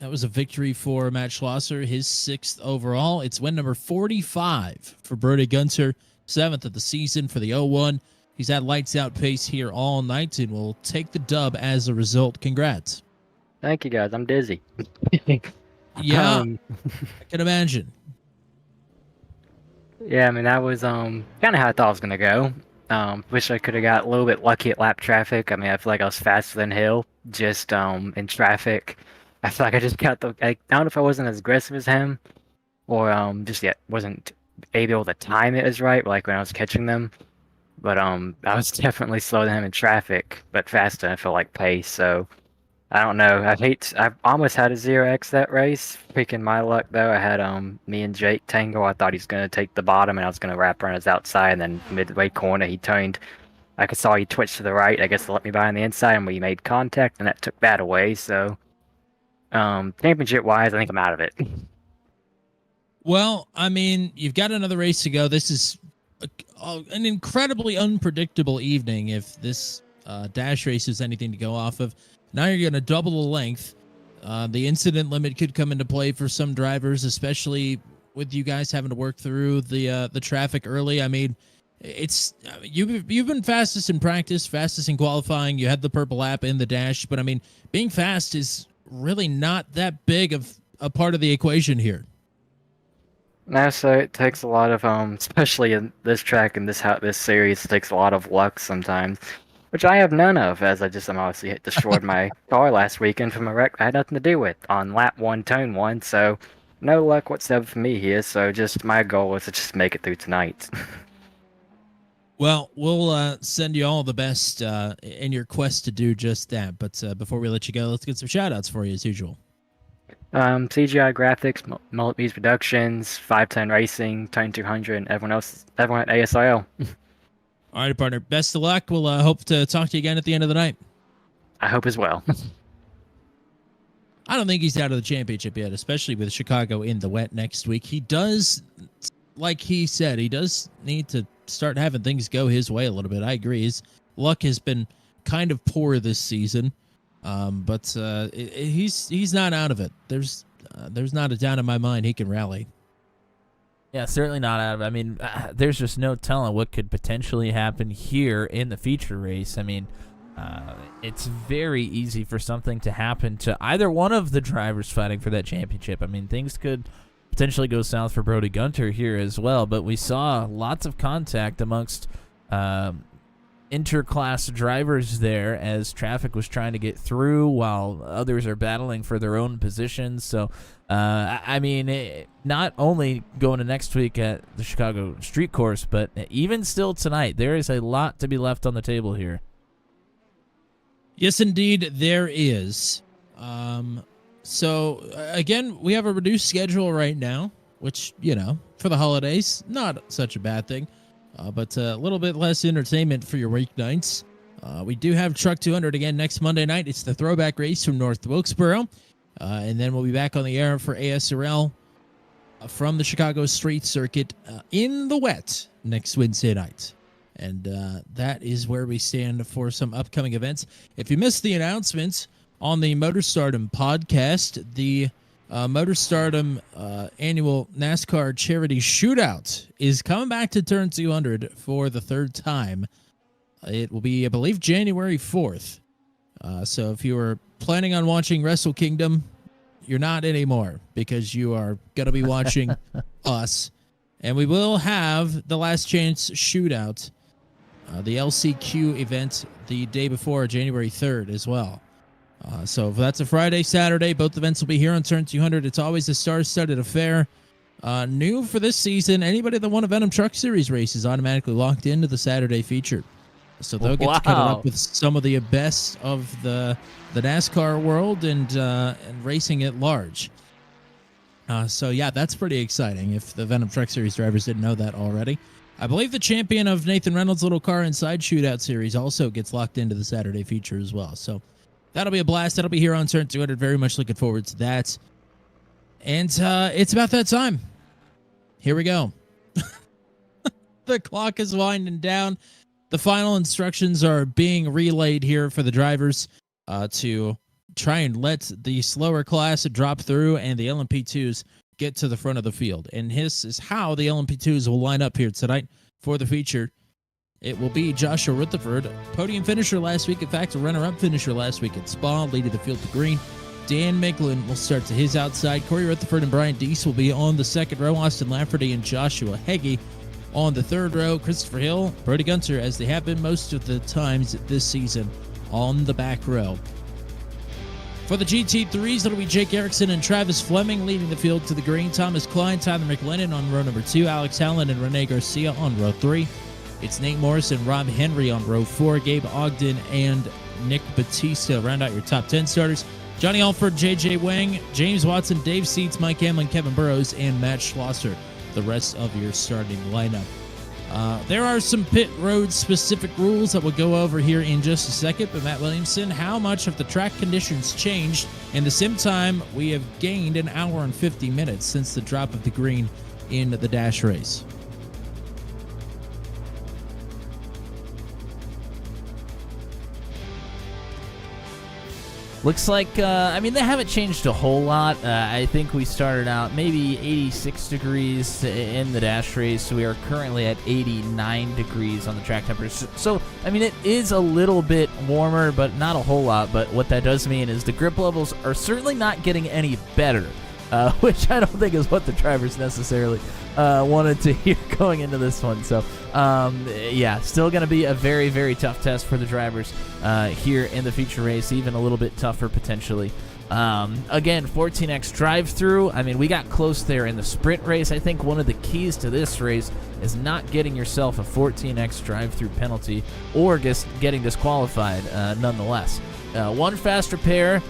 victory for Matt Schlosser, his 6th overall. It's win number 45 for Brody Gunter, 7th of the season for the 01. He's had lights out pace here all night and will take the dub as a result. Congrats. Thank you, guys. I'm dizzy. Yeah, I can imagine. Yeah, I mean, that was kind of how I thought it was going to go. Wish I could have got a little bit lucky at lap traffic. I mean, I feel like I was faster than Hill, just in traffic. I feel like I just got I don't know if I wasn't as aggressive as him, or just yet wasn't able to time it as right, like when I was catching them. But I was definitely slower than him in traffic, but faster, I feel like pace. So I don't know. I almost had a 0x that race. Freaking my luck though. I had me and Jake tango. I thought he's gonna take the bottom, and I was gonna wrap around his outside. And then midway corner, he turned I saw he twitched to the right, I guess to let me by on the inside, and we made contact, and that took that away, so championship-wise, I think I'm out of it. Well, I mean, you've got another race to go. This is an incredibly unpredictable evening if this dash race is anything to go off of. Now you're going to double the length. The incident limit could come into play for some drivers, especially with you guys having to work through the traffic early. I mean, it's you've been fastest in practice, fastest in qualifying. You had the purple lap in the dash, but I mean, being fast is really not that big of a part of the equation here. No, so it takes a lot of especially in this track and this series, it takes a lot of luck sometimes, which I have none of, as I'm obviously destroyed my car last weekend from a wreck I had nothing to do with on lap 1, turn 1. So no luck whatsoever for me here. So just my goal was to just make it through tonight. Well, we'll send you all the best in your quest to do just that. But before we let you go, let's get some shout-outs for you as usual. CGI Graphics, Mullet Music Productions, 510 Racing, Turn 200, and everyone at ASRL. All right, partner. Best of luck. We'll hope to talk to you again at the end of the night. I hope as well. I don't think he's out of the championship yet, especially with Chicago in the wet next week. He does, like he said, he does need to start having things go his way a little bit. I agree. His luck has been kind of poor this season. But he's not out of it. There's not a doubt in my mind he can rally. Yeah, certainly not out of it. I mean, there's just no telling what could potentially happen here in the feature race. I mean, it's very easy for something to happen to either one of the drivers fighting for that championship. I mean, things could potentially go south for Brody Gunter here as well, but we saw lots of contact amongst interclass drivers there as traffic was trying to get through while others are battling for their own positions. So, I mean, not only going to next week at the Chicago Street Course, but even still tonight, there is a lot to be left on the table here. Yes, indeed, there is. So, again, we have a reduced schedule right now, which, you know, for the holidays, not such a bad thing. But a little bit less entertainment for your weeknights. We do have Truck 200 again next Monday night. It's the throwback race from North Wilkesboro. And then we'll be back on the air for ASRL from the Chicago Street Circuit in the wet next Wednesday night. And that is where we stand for some upcoming events. If you missed the announcements on the MotorStardom podcast, the MotorStardom annual NASCAR charity shootout is coming back to Turn 200 for the third time. It will be, I believe, January 4th. So if you were planning on watching Wrestle Kingdom, you're not anymore because you are going to be watching us. And we will have the Last Chance shootout, the LCQ event, the day before, January 3rd as well. So if that's a Friday, Saturday, both events will be here on Turn 200. It's always a star-studded affair. New for this season, anybody that won a Venom Truck Series race is automatically locked into the Saturday feature. So they'll get to cut it up with some of the best of the NASCAR world and racing at large. So yeah, that's pretty exciting if the Venom Truck Series drivers didn't know that already. I believe the champion of Nathan Reynolds' Little Car Inside Shootout Series also gets locked into the Saturday feature as well. So that'll be a blast. That'll be here on Turn 200. Very much looking forward to that. And it's about that time. Here we go. The clock is winding down. The final instructions are being relayed here for the drivers to try and let the slower class drop through and the LMP2s get to the front of the field. And this is how the LMP2s will line up here tonight for the feature. It will be Joshua Rutherford, podium finisher last week. In fact, a runner-up finisher last week at Spa, leading the field to green. Dan Micklin will start to his outside. Corey Rutherford and Brian Deese will be on the second row. Austin Lafferty and Joshua Heggie on the third row. Christopher Hill, Brody Gunter, as they have been most of the times this season, on the back row. For the GT3s, it'll be Jake Erickson and Travis Fleming leading the field to the green. Thomas Klein, Tyler McLennan on row number 2. Alex Allen and Rene Garcia on row 3. It's Nate Morris and Rob Henry on row 4. Gabe Ogden and Nick Batista round out your top 10 starters. Johnny Alford, J.J. Wang, James Watson, Dave Seats, Mike Hamlin, Kevin Burrows, and Matt Schlosser, the rest of your starting lineup. There are some pit road specific rules that we'll go over here in just a second, but Matt Williamson, how much have the track conditions changed? In the sim time, we have gained an hour and 50 minutes since the drop of the green in the dash race. Looks like, they haven't changed a whole lot. I think we started out maybe 86 degrees in the dash race. We are currently at 89 degrees on the track temperature. So, it is a little bit warmer, but not a whole lot. But what that does mean is the grip levels are certainly not getting any better, which I don't think is what the drivers necessarily wanted to hear going into this one. So, still going to be a very, very tough test for the drivers here in the feature race, even a little bit tougher potentially. Again, 14x drive-through. We got close there in the sprint race. I think one of the keys to this race is not getting yourself a 14x drive-through penalty or getting disqualified nonetheless. One faster pair.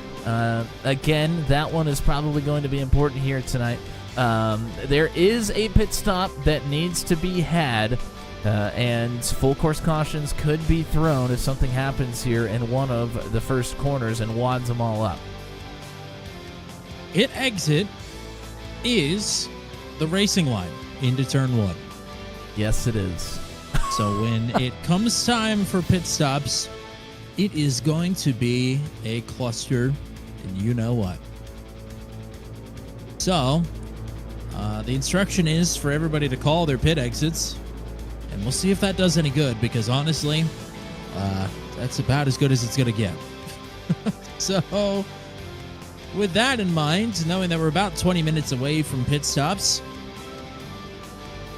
Again, that one is probably going to be important here tonight. There is a pit stop that needs to be had, and full course cautions could be thrown if something happens here in one of the first corners and wads them all up. Pit exit is the racing line into turn 1. Yes, it is. So when it comes time for pit stops, it is going to be a cluster, and you know what. So, the instruction is for everybody to call their pit exits, and we'll see if that does any good, because honestly, that's about as good as it's going to get. So, with that in mind, knowing that we're about 20 minutes away from pit stops,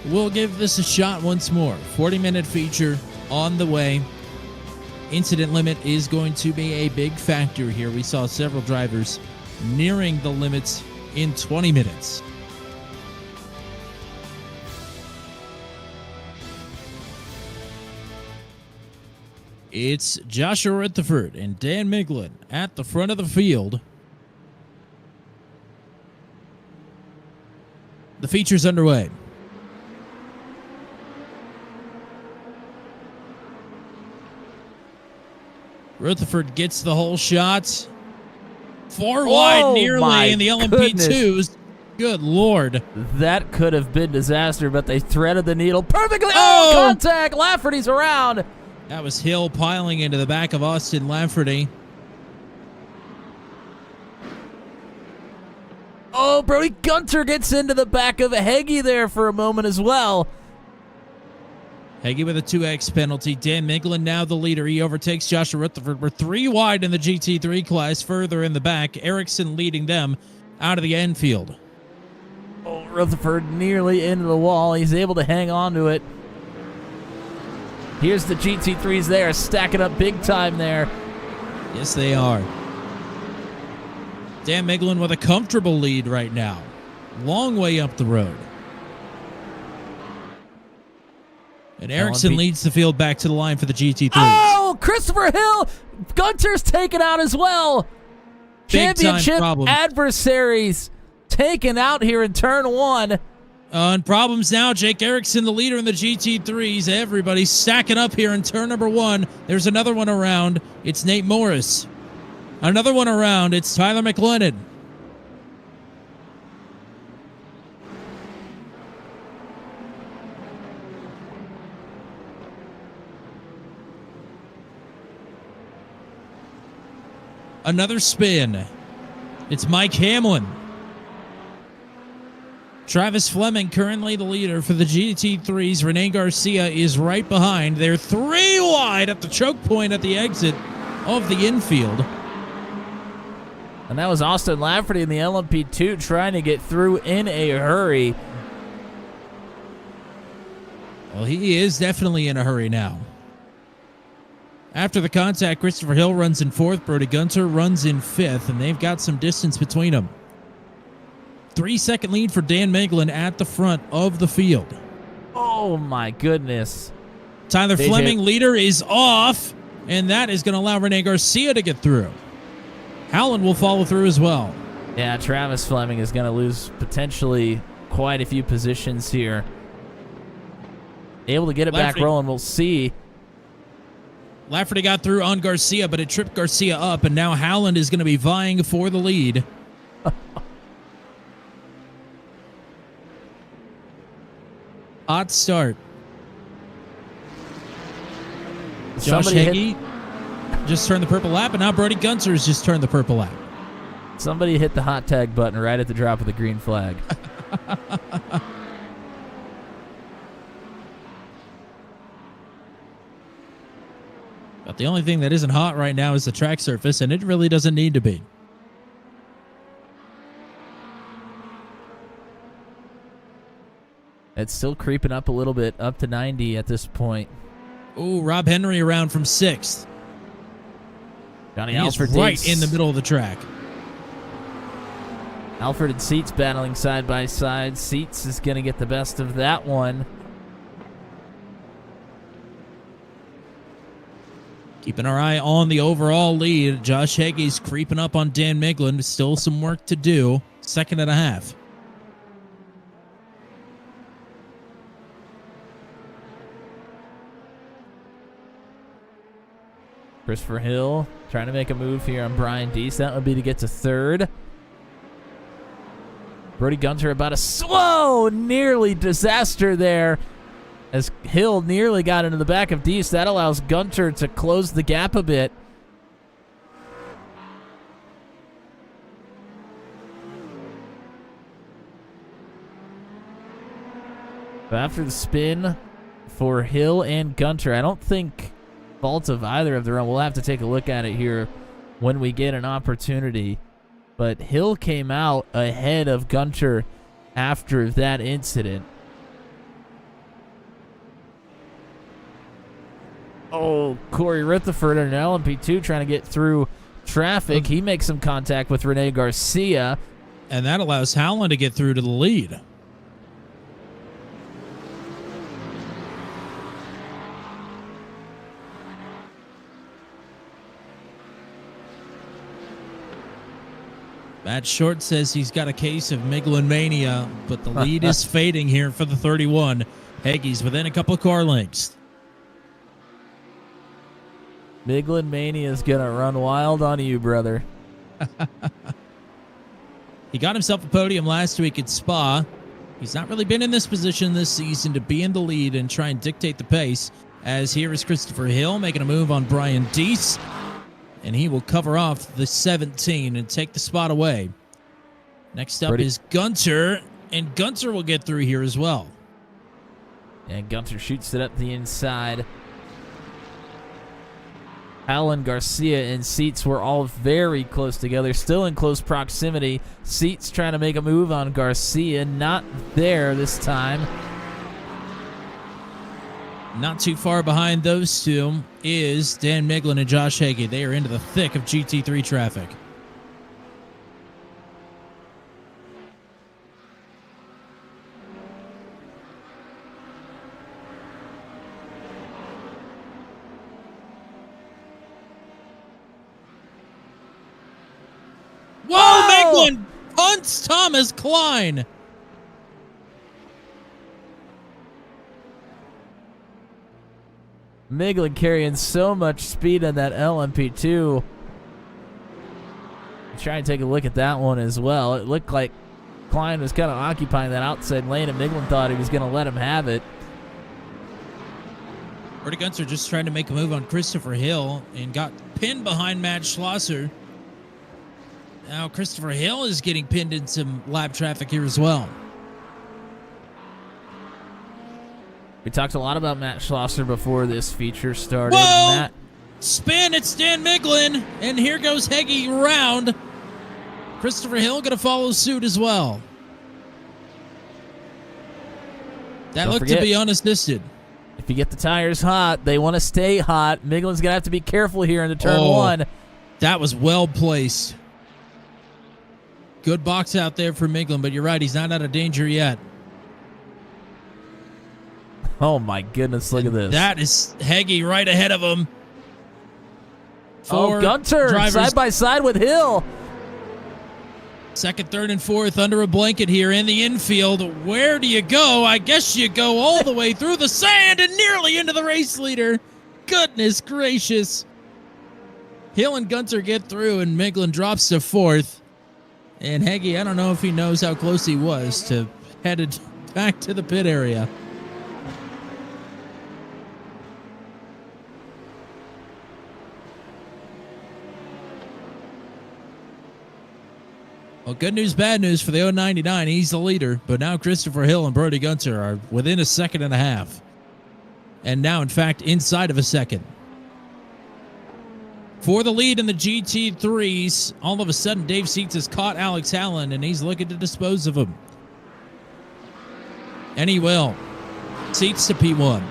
we'll give this a shot once more. 40-minute feature on the way. Incident limit is going to be a big factor here. We saw several drivers nearing the limits in 20 minutes. It's Joshua Rutherford and Dan Miglin at the front of the field. The feature's underway. Rutherford gets the whole shot. 4 wide nearly in the LMP2s. Good Lord. That could have been disaster, but they threaded the needle perfectly. Oh, contact. Lafferty's around. That was Hill piling into the back of Austin Lafferty. Oh, Brody Gunter gets into the back of Heggie there for a moment as well. Heggie with a 2x penalty. Dan Miglin now the leader. He overtakes Joshua Rutherford. We're 3 wide in the GT3 class, further in the back. Erickson leading them out of the Enfield. Oh, Rutherford nearly into the wall. He's able to hang on to it. Here's the GT3s there, stacking up big time there. Yes, they are. Dan Miglin with a comfortable lead right now. Long way up the road. And Erickson leads the field back to the line for the GT3s. Oh, Christopher Hill! Gunter's taken out as well. Championship adversaries taken out here in turn 1. And problems now. Jake Erickson, the leader in the GT3s. Everybody's stacking up here in turn number 1. There's another one around. It's Nate Morris. Another one around. It's Tyler McLennan. Another spin. It's Mike Hamlin. Travis Fleming, currently the leader for the GT3s. Rene Garcia is right behind. They're 3 wide at the choke point at the exit of the infield. And that was Austin Lafferty in the LMP2 trying to get through in a hurry. Well, he is definitely in a hurry now. After the contact, Christopher Hill runs in 4th. Brody Gunter runs in 5th, and they've got some distance between them. 3-second lead for Dan Miglin at the front of the field. Oh, my goodness. Tyler Fleming, leader, is off, and that is going to allow Rene Garcia to get through. Howland will follow through as well. Yeah, Travis Fleming is going to lose potentially quite a few positions here. able to get it back Lafferty. rolling. We'll see. Lafferty got through on Garcia, but it tripped Garcia up, and now Howland is going to be vying for the lead. Hot start. Josh Somebody Hagee just turned the purple lap, and now Brody Gunter's just turned the purple lap. Somebody hit the hot tag button right at the drop of the green flag. But the only thing that isn't hot right now is the track surface, and it really doesn't need to be. It's still creeping up a little bit, up to 90 at this point. Ooh, Rob Henry around from 6th. Johnny He's Alford right in the middle of the track. Alford and Seats battling side by side. Seats is going to get the best of that one. Keeping our eye on the overall lead. Josh Hagee's creeping up on Dan Miglin. Still some work to do. 2nd and a half. Christopher Hill trying to make a move here on Brian Deese. That would be to get to 3rd. Brody Gunter about a slow, nearly disaster there as Hill nearly got into the back of Deese. That allows Gunter to close the gap a bit. But after the spin for Hill and Gunter, I don't think fault of either of their own. We'll have to take a look at it here when we get an opportunity. But Hill came out ahead of Gunter after that incident. Oh, Corey Rutherford in an LMP2 trying to get through traffic. He makes some contact with Rene Garcia. And that allows Howland to get through to the lead. Matt Short says he's got a case of Miglin mania, but the lead is fading here for the 31. Hagee's within a couple of car lengths. Miglin mania is going to run wild on you, brother. He got himself a podium last week at Spa. He's not really been in this position this season to be in the lead and try and dictate the pace, as here is Christopher Hill making a move on Brian Deese. And he will cover off the 17 and take the spot away. Next up is Gunter, and Gunter will get through here as well. And Gunter shoots it up the inside. Alan Garcia and Seats were all very close together, still in close proximity. Seats trying to make a move on Garcia, not there this time. Not too far behind those two is Dan Miglin and Josh Hagee. They are into the thick of GT3 traffic. Whoa! Miglin punts Thomas Klein. Miglin carrying so much speed on that LMP2. Try and take a look at that one as well. It looked like Klein was kind of occupying that outside lane, and Miglin thought he was going to let him have it. Brody Gunter just trying to make a move on Christopher Hill and got pinned behind Matt Schlosser. Now Christopher Hill is getting pinned in some lap traffic here as well. We talked a lot about Matt Schlosser before this feature started. Whoa! Matt, Spin, it's Dan Miglin, and here goes Hagee around. Christopher Hill going to follow suit as well. That Don't looked forget, to be unassisted. if you get the tires hot, they want to stay hot. Miglin's going to have to be careful here into turn one. That was well placed. Good box out there for Miglin, but you're right, he's not out of danger yet. Oh, my goodness, look at this. That is Hagee right ahead of him. Oh, Gunter, side by side with Hill. Second, third, and fourth under a blanket here in the infield. Where do you go? I guess you go all the way through the sand and nearly into the race leader. Goodness gracious. Hill and Gunter get through, and Miglin drops to fourth. And Heggie, I don't know if he knows how close he was to headed back to the pit area. Well, good news, bad news for the 099. He's the leader, but now Christopher Hill and Brody Gunter are within a second and a half. And now, in fact, inside of a second. For the lead in the GT3s, all of a sudden, Dave Seats has caught Alex Hallen, and he's looking to dispose of him. And he will. Seats to P1.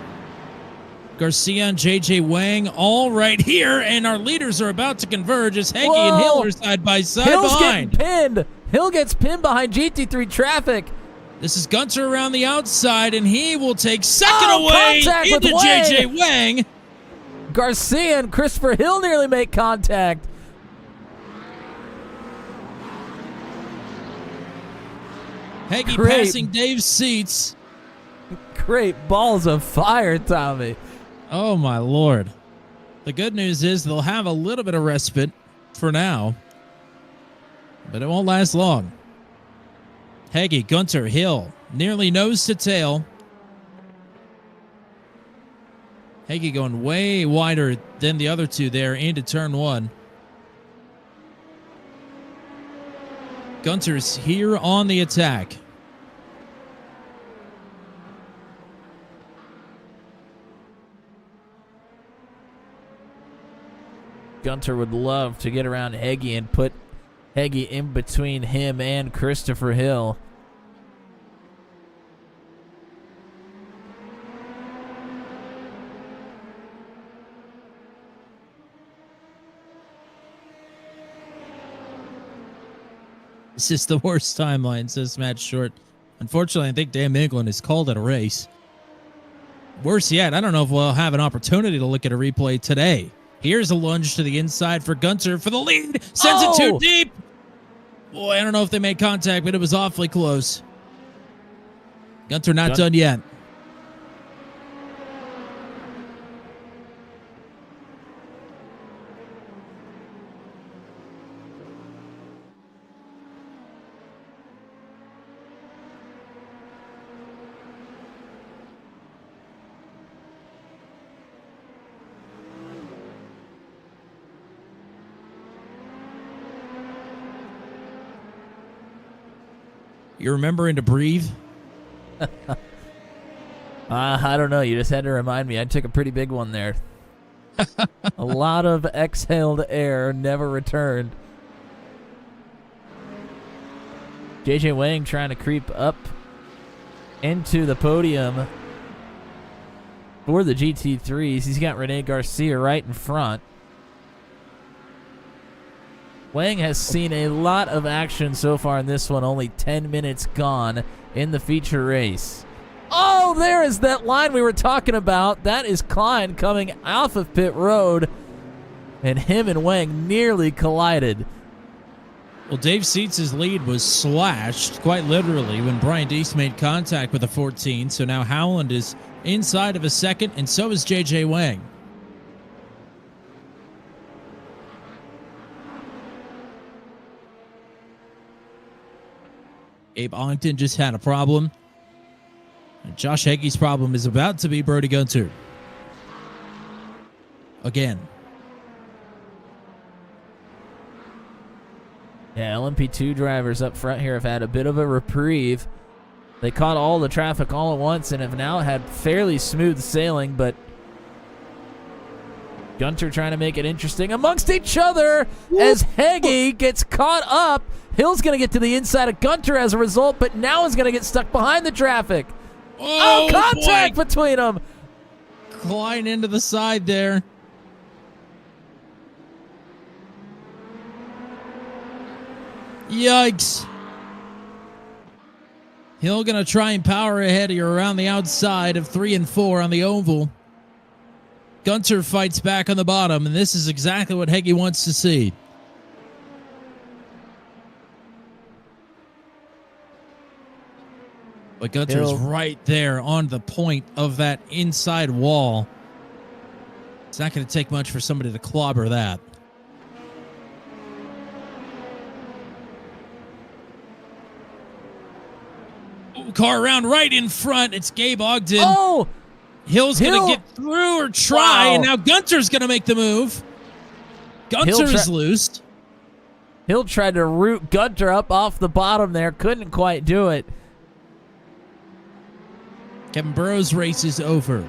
Garcia and JJ Wang all right here, and our leaders are about to converge as Heggie and Hill are side by side behind. Getting pinned. Hill gets pinned behind GT3 traffic. This is Gunter around the outside, and he will take second away into JJ Wang. Garcia and Christopher Hill nearly make contact. Heggie passing Dave's seats. Great balls of fire, Tommy. Oh, my Lord. The good news is they'll have a little bit of respite for now, but it won't last long. Heggie, Gunter, Hill, nearly nose to tail. Heggie going way wider than the other two there into turn one. Gunter's here on the attack. Gunter would love to get around Heggie and put Heggie in between him and Christopher Hill. This is the worst timeline, says Matt Short. Unfortunately, I think Dan Miglin has called it a race. Worse yet, I don't know if we'll have an opportunity to look at a replay today. Here's a lunge to the inside for Gunter for the lead. Sends it too deep. Boy, I don't know if they made contact, but it was awfully close. Gunter not done yet. You remembering to breathe? I don't know. You just had to remind me. I took a pretty big one there. A lot of exhaled air never returned. JJ Wang trying to creep up into the podium for the GT3s. He's got Rene Garcia right in front. Wang has seen a lot of action so far in this one, only 10 minutes gone in the feature race. Oh, there is that line we were talking about. That is Klein coming off of pit road, and him and Wang nearly collided. Well, Dave Seats' lead was slashed, quite literally, when Brian Deese made contact with the 14, so now Howland is inside of a second, and so is JJ Wang. Abe Ongton just had a problem. And Josh Heggie's problem is about to be Brody Gunter. Again. Yeah, LMP2 drivers up front here have had a bit of a reprieve. They caught all the traffic all at once and have now had fairly smooth sailing, but Gunter trying to make it interesting amongst each other as Heggie gets caught up. Hill's going to get to the inside of Gunter as a result, but now is going to get stuck behind the traffic. Oh, contact between them. Klein into the side there. Yikes. Hill going to try and power ahead here around the outside of 3 and 4 on the oval. Gunter fights back on the bottom, and this is exactly what Heggie wants to see. But Gunter's right there on the point of that inside wall. It's not going to take much for somebody to clobber that. Ooh, car around right in front. It's Gabe Ogden. Oh! Hill's going to get through or try, and now Gunter's going to make the move. Gunter is loose. Hill tried to root Gunter up off the bottom there. Couldn't quite do it. Kevin Burrows' race is over.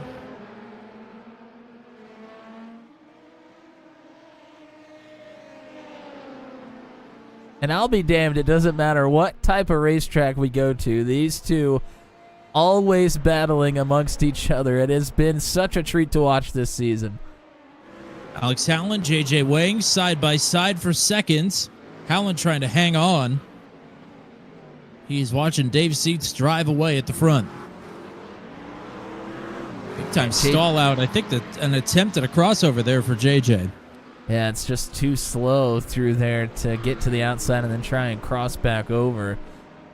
And I'll be damned, it doesn't matter what type of racetrack we go to. These two always battling amongst each other. It has been such a treat to watch this season. Alex Howland, JJ Wang, side by side for seconds. Howland trying to hang on. He's watching Dave Seats drive away at the front. Big time stall out. I think that an attempt at a crossover there for JJ. Yeah, it's just too slow through there to get to the outside and then try and cross back over.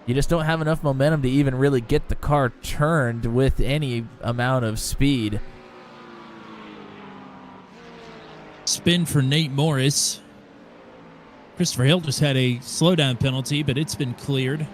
You just don't have enough momentum to even really get the car turned with any amount of speed. Spin for Nate Morris. Christopher Hill just had a slowdown penalty, but it's been cleared.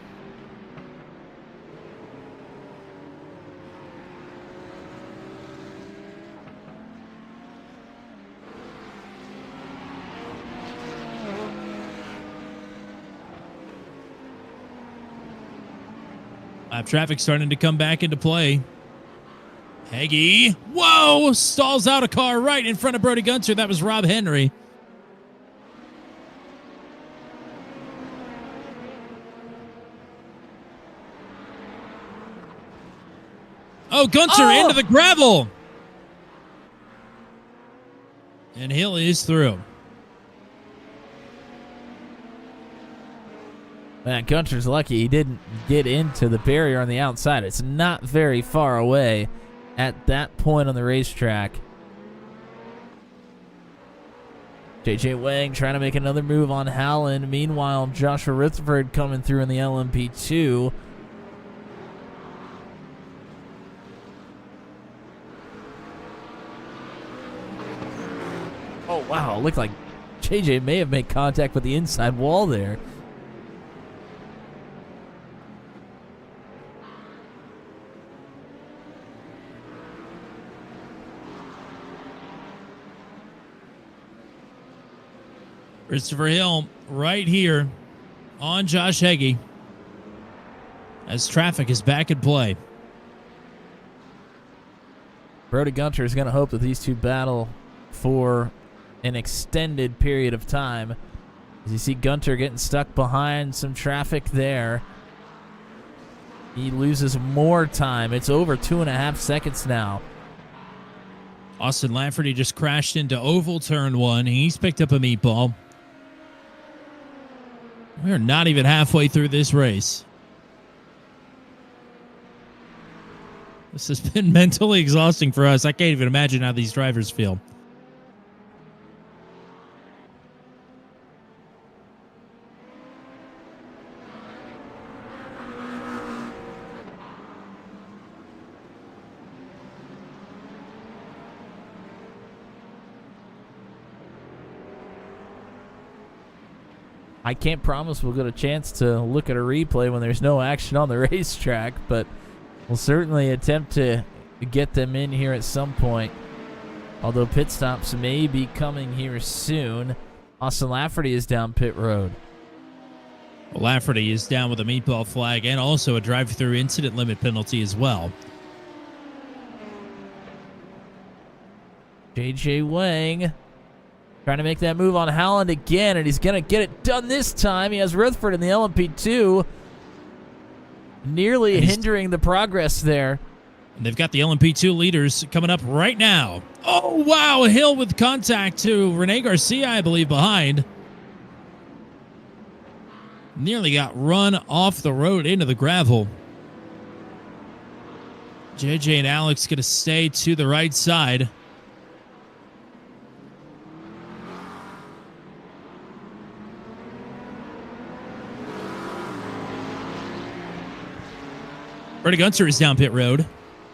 Traffic starting to come back into play. Heggie, whoa, stalls out a car right in front of Brody Gunter. That was Rob Henry. Oh, Gunter into the gravel. And Hill is through. Man, Gunter's lucky he didn't get into the barrier on the outside. It's not very far away at that point on the racetrack. JJ Wang trying to make another move on Howland. Meanwhile, Joshua Rutherford coming through in the LMP2. Oh, wow. Looked like JJ may have made contact with the inside wall there. Christopher Hill right here on Josh Heggie as traffic is back in play. Brody Gunter is going to hope that these two battle for an extended period of time. As you see Gunter getting stuck behind some traffic there. He loses more time. It's over 2.5 seconds now. Austin Lafferty just crashed into oval turn 1. He's picked up a meatball. We're not even halfway through this race. This has been mentally exhausting for us. I can't even imagine how these drivers feel. I can't promise we'll get a chance to look at a replay when there's no action on the racetrack, but we'll certainly attempt to get them in here at some point. Although pit stops may be coming here soon. Austin Lafferty is down pit road. Well, Lafferty is down with a meatball flag and also a drive-through incident limit penalty as well. JJ Wang trying to make that move on Howland again, and he's going to get it done this time. He has Rutherford in the LMP2, nearly hindering the progress there. And they've got the LMP2 leaders coming up right now. Oh, wow, Hill with contact to Rene Garcia, I believe, behind. Nearly got run off the road into the gravel. JJ and Alex going to stay to the right side. Brady Gunter is down pit road.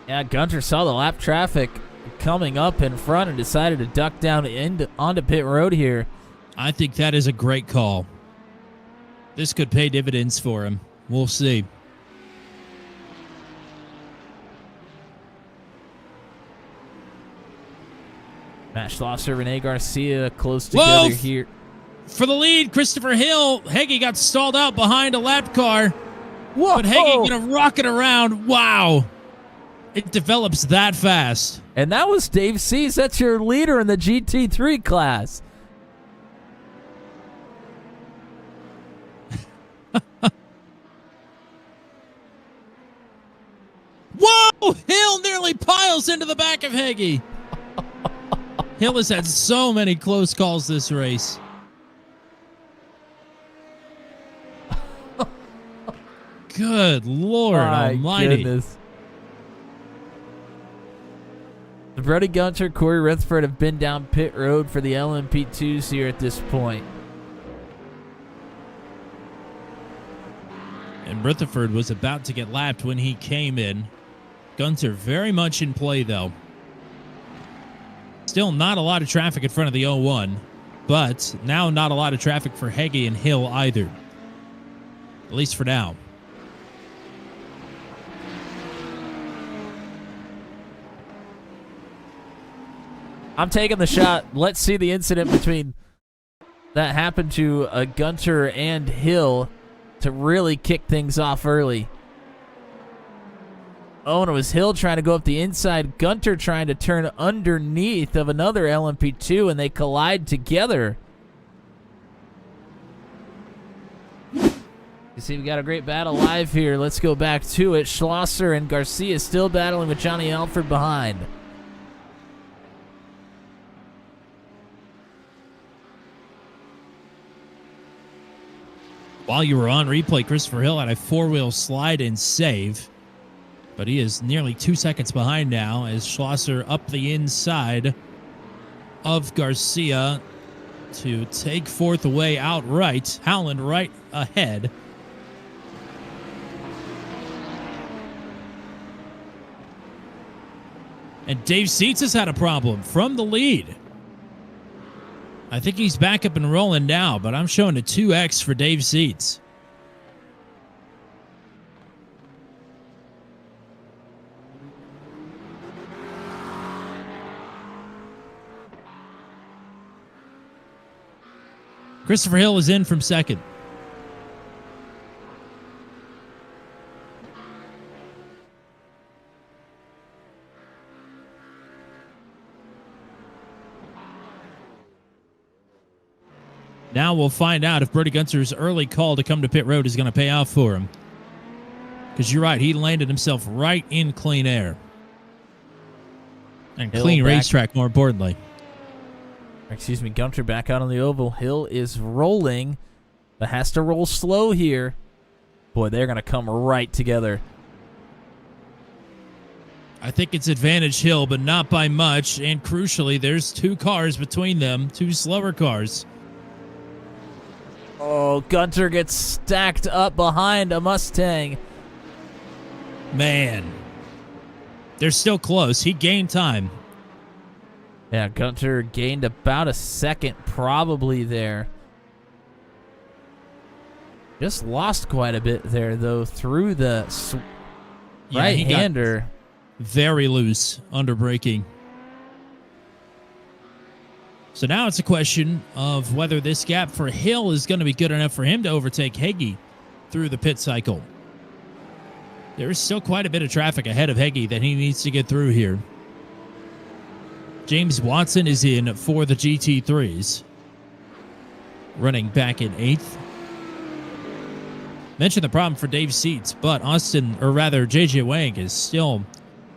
Yeah, Gunter saw the lap traffic coming up in front and decided to duck down onto pit road here. I think that is a great call. This could pay dividends for him. We'll see. Matt Schlosser, Rene Garcia close together here. For the lead, Christopher Hill. Heggie got stalled out behind a lap car. Whoa. But Heggie gonna rocket around. Wow. It develops that fast. And that was Dave Cease. That's your leader in the GT3 class. Whoa! Hill nearly piles into the back of Heggie. Hill has had so many close calls this race. Good Lord almighty. Goodness. Brody Gunter, Corey Rutherford have been down pit road for the LMP2s here at this point. And Rutherford was about to get lapped when he came in. Gunter very much in play, though. Still not a lot of traffic in front of the 01, but now not a lot of traffic for Heggie and Hill either. At least for now. I'm taking the shot. Let's see the incident between that happened to Gunter and Hill to really kick things off early. Oh, and it was Hill trying to go up the inside, Gunter trying to turn underneath of another LMP2, and they collide together. You see, we got a great battle live here. Let's go back to it. Schlosser and Garcia still battling with Johnny Alford behind. While you were on replay, Christopher Hill had a four-wheel slide and save, but he is nearly 2 seconds behind now as Schlosser up the inside of Garcia to take fourth away outright. Howland right ahead. And Dave Seitz has had a problem from the lead. I think he's back up and rolling now, but I'm showing a 2X for Dave Seitz. Christopher Hill is in from second. Now we'll find out if Brody Gunter's early call to come to pit road is going to pay off for him. Because you're right, he landed himself right in clean air. And Hill clean back. racetrack, more importantly. Excuse me, Gunter back out on the oval. Hill is rolling, but has to roll slow here. Boy, they're going to come right together. I think it's advantage Hill, but not by much. And crucially, there's two cars between them, two slower cars. Oh, Gunter gets stacked up behind a Mustang. Man. They're still close. He gained time. Yeah, Gunter gained about a second probably there. Just lost quite a bit there, though, through the right-hander. Very loose under braking. So now it's a question of whether this gap for Hill is going to be good enough for him to overtake Heggie through the pit cycle. There is still quite a bit of traffic ahead of Heggie that he needs to get through here. James Watson is in for the GT3s, running back in 8th. Mentioned the problem for Dave Seitz, but JJ Wang is still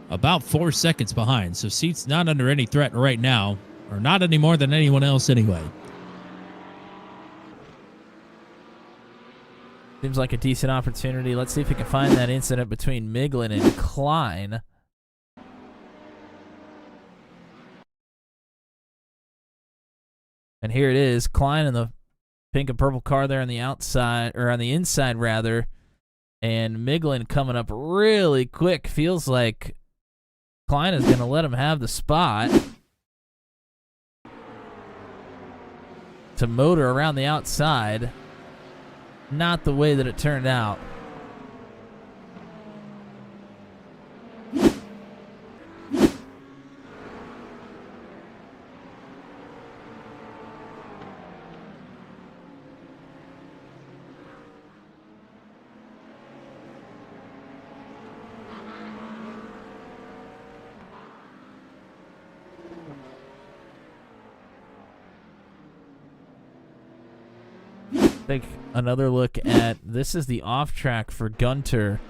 about 4 seconds behind. So Seitz not under any threat right now, or not any more than anyone else anyway. Seems like a decent opportunity. Let's see if we can find that incident between Miglin and Klein. And here it is. Klein in the pink and purple car there on the outside, or on the inside rather. And Miglin coming up really quick. Feels like Klein is going to let him have the spot to motor around the outside. Not the way that it turned out. Take another look at this is the off track for Gunter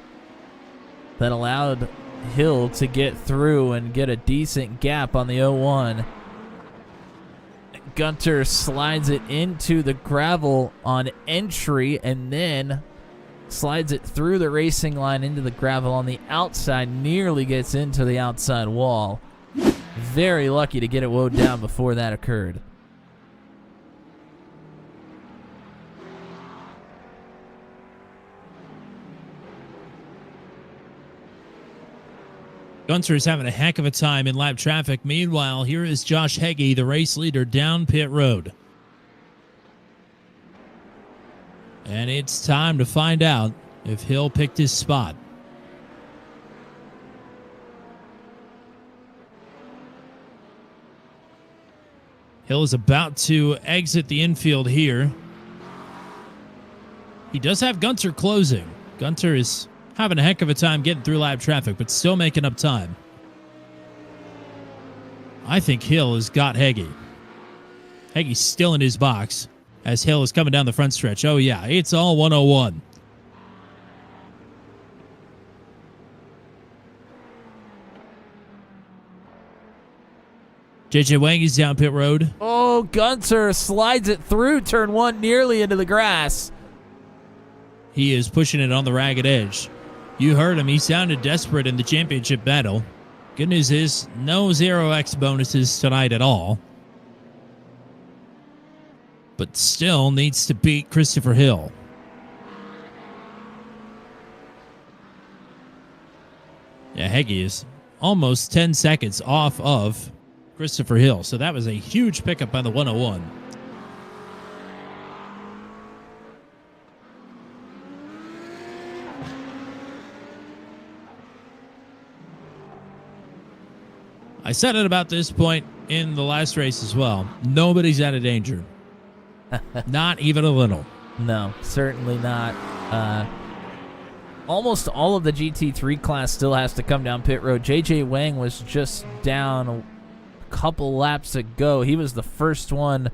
that allowed Hill to get through and get a decent gap on the 0-1. Gunter slides it into the gravel on entry and then slides it through the racing line into the gravel on the outside, nearly gets into the outside wall. Very lucky to get it woed down before that occurred. Gunter is having a heck of a time in lap traffic. Meanwhile, here is Josh Heggie, the race leader, down pit road. And it's time to find out if Hill picked his spot. Hill is about to exit the infield here. He does have Gunter closing. Gunter is having a heck of a time getting through lap traffic, but still making up time. I think Hill has got Heggie. Heggie's still in his box as Hill is coming down the front stretch. Oh, yeah, it's all 101. JJ Wang is down pit road. Oh, Gunter slides it through turn 1 nearly into the grass. He is pushing it on the ragged edge. You heard him. He sounded desperate in the championship battle. Good news is no 0x bonuses tonight at all. But still needs to beat Christopher Hill. Yeah, Heggie is almost 10 seconds off of Christopher Hill. So that was a huge pickup by the 101. I said it about this point in the last race as well. Nobody's out of danger. Not even a little. No, certainly not. Almost all of the GT3 class still has to come down pit road. JJ Wang was just down a couple laps ago. He was the first one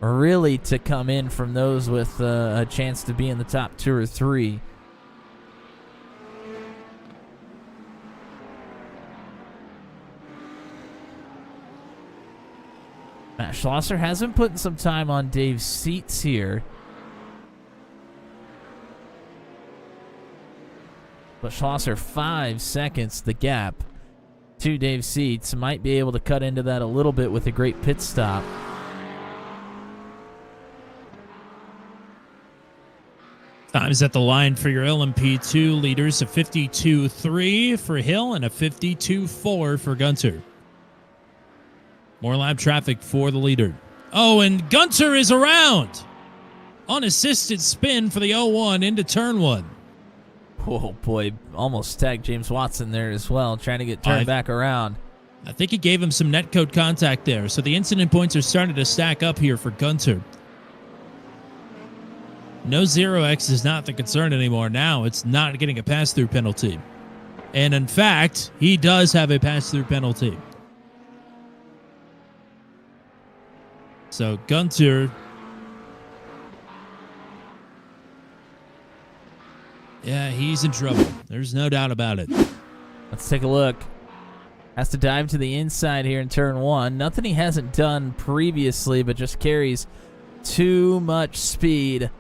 really to come in from those with a chance to be in the top 2 or 3. Matt Schlosser has been putting some time on Dave's seats here. But Schlosser 5 seconds the gap to Dave's seats. Might be able to cut into that a little bit with a great pit stop. Times at the line for your LMP2 leaders, a 52.3 for Hill and a 52.4 for Gunter. More lap traffic for the leader. Oh, and Gunter is around. Unassisted spin for the 0-1 into turn 1. Oh, boy. Almost tagged James Watson there as well, trying to get turned back around. I think he gave him some netcode contact there. So the incident points are starting to stack up here for Gunter. No 0x is not the concern anymore. Now it's not getting a pass-through penalty. And in fact, he does have a pass-through penalty. So Gunter, yeah, he's in trouble. There's no doubt about it. Let's take a look. Has to dive to the inside here in turn 1. Nothing he hasn't done previously, but just carries too much speed.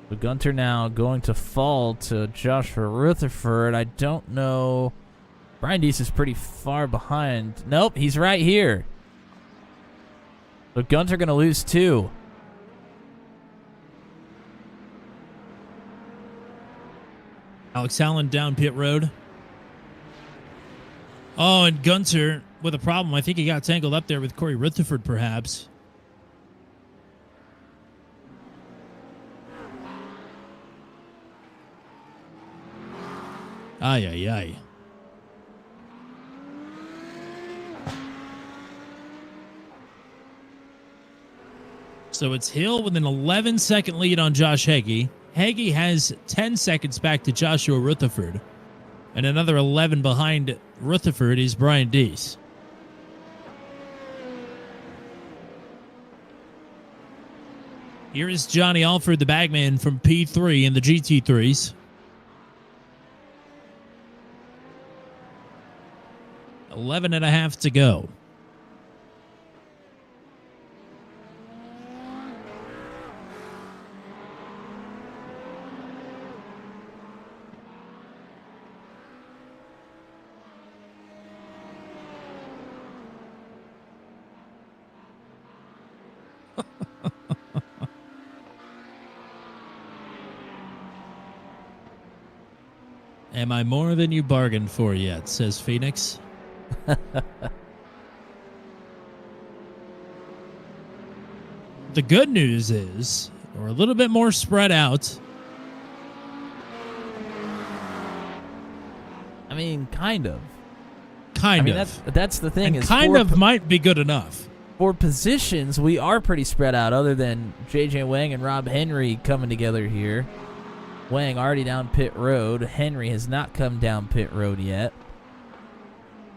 But Gunter now going to fall to Joshua Rutherford. I don't know. Brian Deese is pretty far behind. Nope, he's right here. But Gunter going to lose 2. Alex Allen down pit road. Oh, and Gunter with a problem. I think he got tangled up there with Corey Rutherford, perhaps. Ay, ay, ay. So it's Hill with an 11-second lead on Josh Hagee. Hagee has 10 seconds back to Joshua Rutherford. And another 11 behind Rutherford is Brian Deese. Here is Johnny Alford, the bagman from P3 in the GT3s. 11.5 to go. Am I more than you bargained for yet, says Phoenix. The good news is we're a little bit more spread out. I mean, kind of. Kind of. That's the thing. And is kind of might be good enough. For positions, we are pretty spread out, other than J.J. Wang and Rob Henry coming together here. Wang already down pit road. Henry has not come down pit road yet.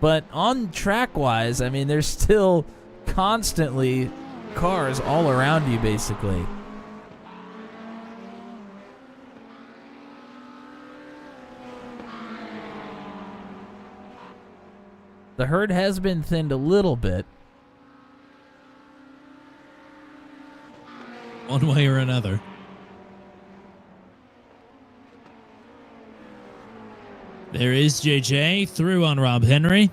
But on track-wise, I mean, there's still constantly cars all around you, basically. The herd has been thinned a little bit. One way or another. There is JJ through on Rob Henry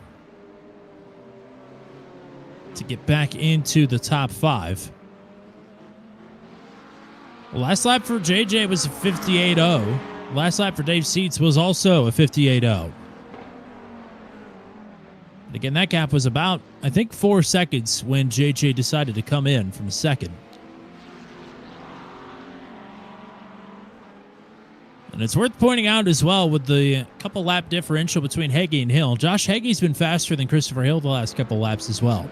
to get back into the top 5. Last lap for JJ was a 58.0. Last lap for Dave Seats was also a 58.0. Again, that gap was about, I think, 4 seconds when JJ decided to come in from second. And it's worth pointing out as well with the couple lap differential between Hagee and Hill. Josh Hagee's been faster than Christopher Hill the last couple laps as well.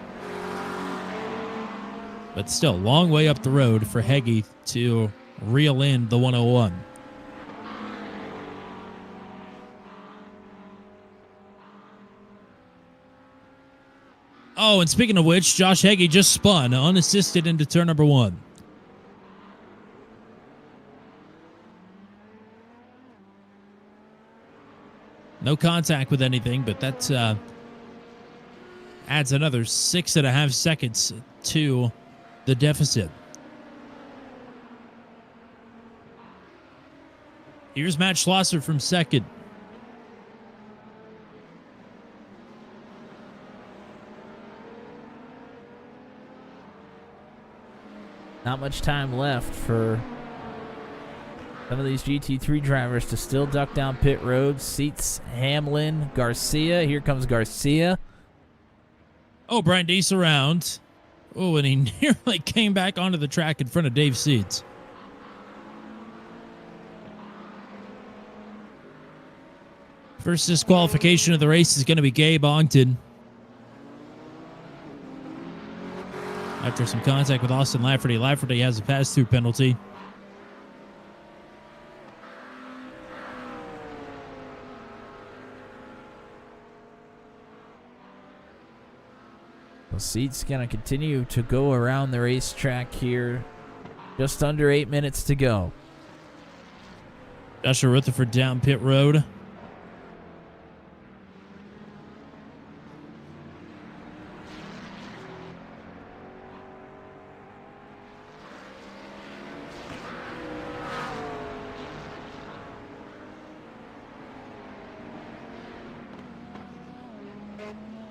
But still, long way up the road for Hagee to reel in the 101. Oh, and speaking of which, Josh Hagee just spun unassisted into turn number 1. No contact with anything, but that adds another 6.5 seconds to the deficit. Here's Matt Schlosser from second. Not much time left for some of these GT3 drivers to still duck down pit road. Seats, Hamlin, Garcia. Here comes Garcia. Oh, Brian Deese around. Oh, and he nearly came back onto the track in front of Dave Seats. First disqualification of the race is going to be Gabe Ogden. After some contact with Austin Lafferty. Lafferty has a pass-through penalty. Well, Seats going to continue to go around the racetrack here. Just under 8 minutes to go. Joshua Rutherford down pit road.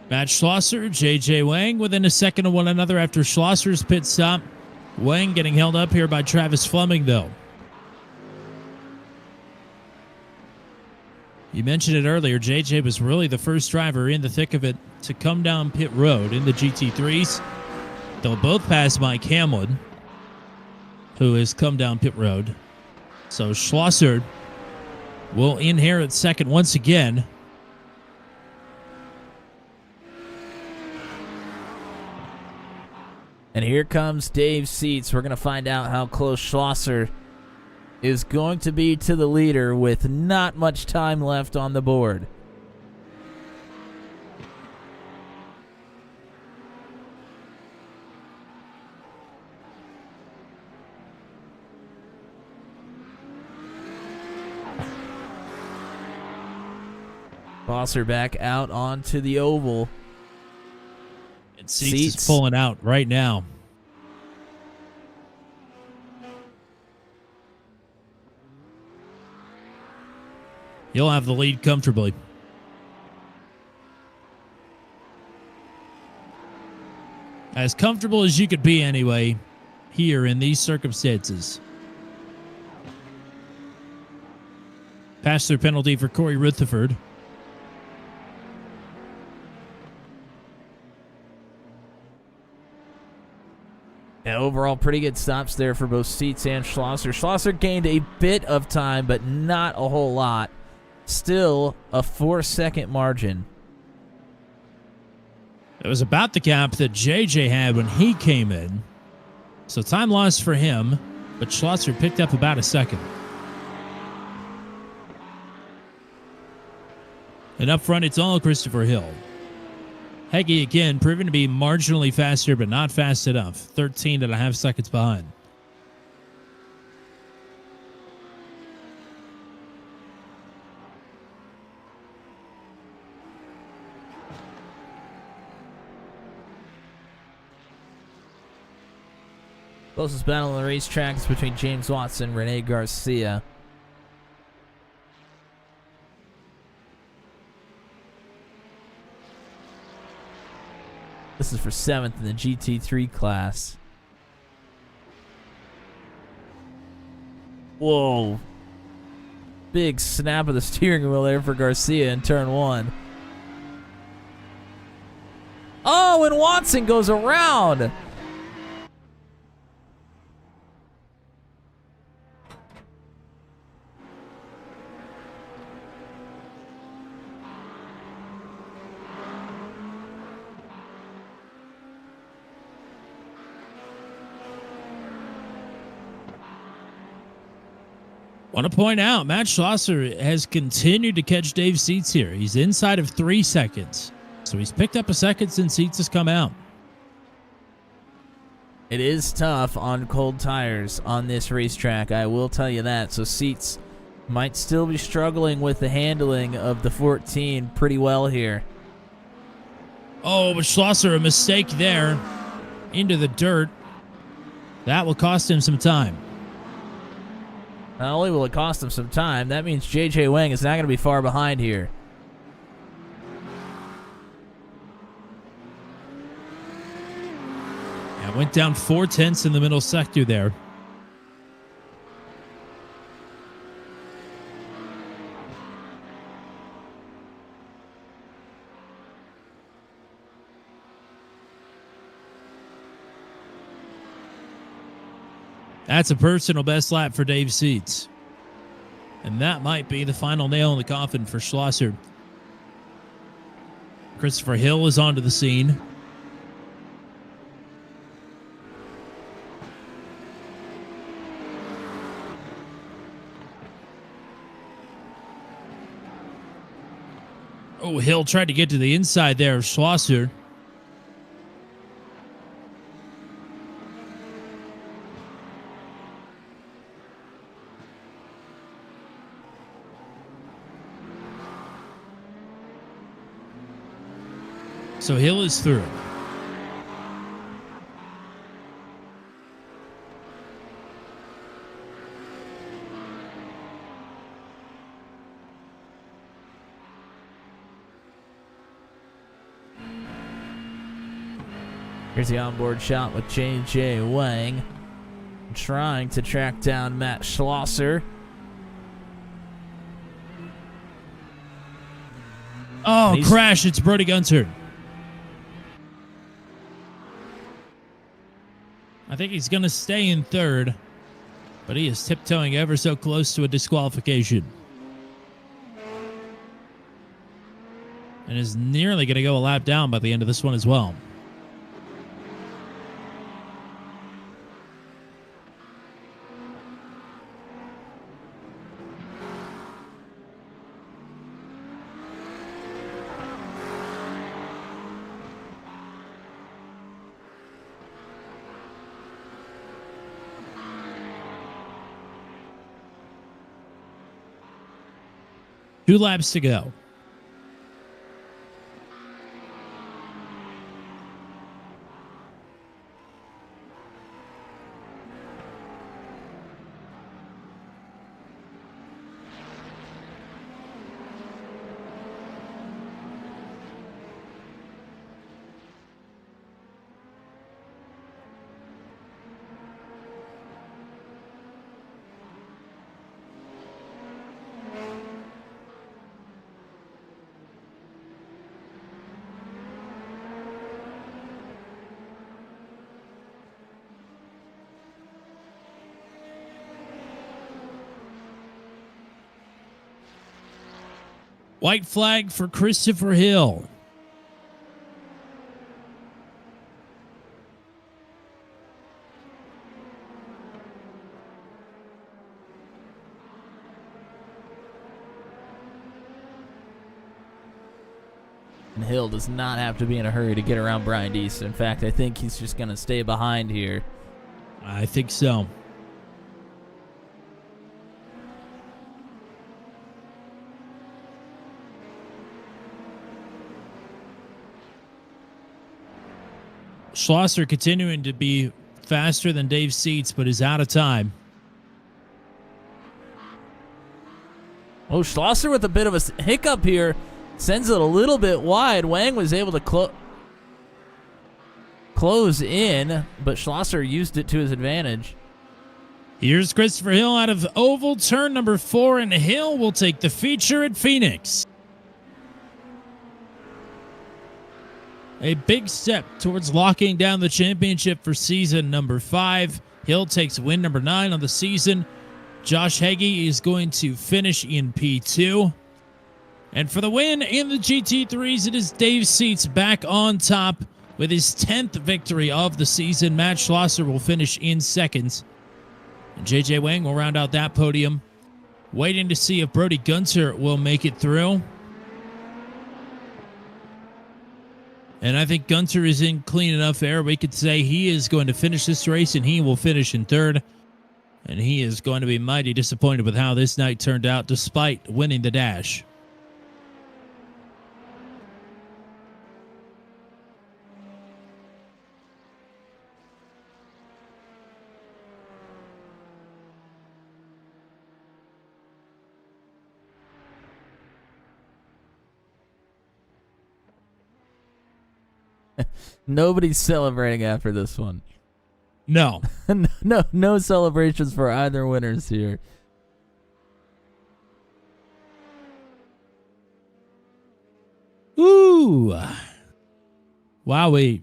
Matt Schlosser, J.J. Wang within a second of one another after Schlosser's pit stop. Wang getting held up here by Travis Fleming, though. You mentioned it earlier, J.J. was really the first driver in the thick of it to come down pit road in the GT3s. They'll both pass Mike Hamlin, who has come down pit road. So Schlosser will inherit second once again. And here comes Dave Seats. We're going to find out how close Schlosser is going to be to the leader with not much time left on the board. Schlosser back out onto the oval. Seats is pulling out right now. He'll have the lead comfortably. As comfortable as you could be anyway, here in these circumstances. Pass-through penalty for Corey Rutherford. Yeah, overall, pretty good stops there for both Seats and Schlosser. Schlosser gained a bit of time, but not a whole lot. Still a 4-second margin. It was about the gap that JJ had when he came in. So time lost for him, but Schlosser picked up about a second. And up front, it's all Christopher Hill. Heggie, again, proven to be marginally faster, but not fast enough. 13.5 seconds behind. Closest battle on the racetrack is between James Watson and Rene Garcia. This is for 7th in the GT3 class. Whoa. Big snap of the steering wheel there for Garcia in turn 1. Oh, and Watson goes around. Want to point out, Matt Schlosser has continued to catch Dave Seats here. He's inside of 3 seconds. So he's picked up a second since Seats has come out. It is tough on cold tires on this racetrack, I will tell you that. So Seats might still be struggling with the handling of the 14 pretty well here. Oh, but Schlosser, a mistake there. Into the dirt. That will cost him some time. Not only will it cost him some time, that means J.J. Wang is not going to be far behind here. Yeah, went down 4/10 in the middle sector there. That's a personal best lap for Dave Seats. And that might be the final nail in the coffin for Schlosser. Christopher Hill is onto the scene. Oh, Hill tried to get to the inside there of Schlosser. So Hill is through. Here's the onboard shot with J.J. Wang trying to track down Matt Schlosser. Oh, crash. It's Brody Gunter. I think he's going to stay in third, but he is tiptoeing ever so close to a disqualification. And is nearly going to go a lap down by the end of this one as well. Two laps to go. White flag for Christopher Hill. And Hill does not have to be in a hurry to get around Brian Deese. In fact, I think he's just going to stay behind here. I think so. Schlosser continuing to be faster than Dave Seats, but is out of time. Oh, Schlosser with a bit of a hiccup here. Sends it a little bit wide. Wang was able to close in, but Schlosser used it to his advantage. Here's Christopher Hill out of oval turn number 4, and Hill will take the feature at Phoenix. A big step towards locking down the championship for season number 5. Hill takes win number 9 on the season. Josh Hagee is going to finish in P2. And for the win in the GT3s, it is Dave Seats back on top with his 10th victory of the season. Matt Schlosser will finish in second. And JJ Wang will round out that podium. Waiting to see if Brody Gunter will make it through. And I think Gunter is in clean enough air. We could say he is going to finish this race, and he will finish in third. And he is going to be mighty disappointed with how this night turned out, despite winning the dash. Nobody's celebrating after this one. No. No celebrations for either winners here. Ooh. Wowee.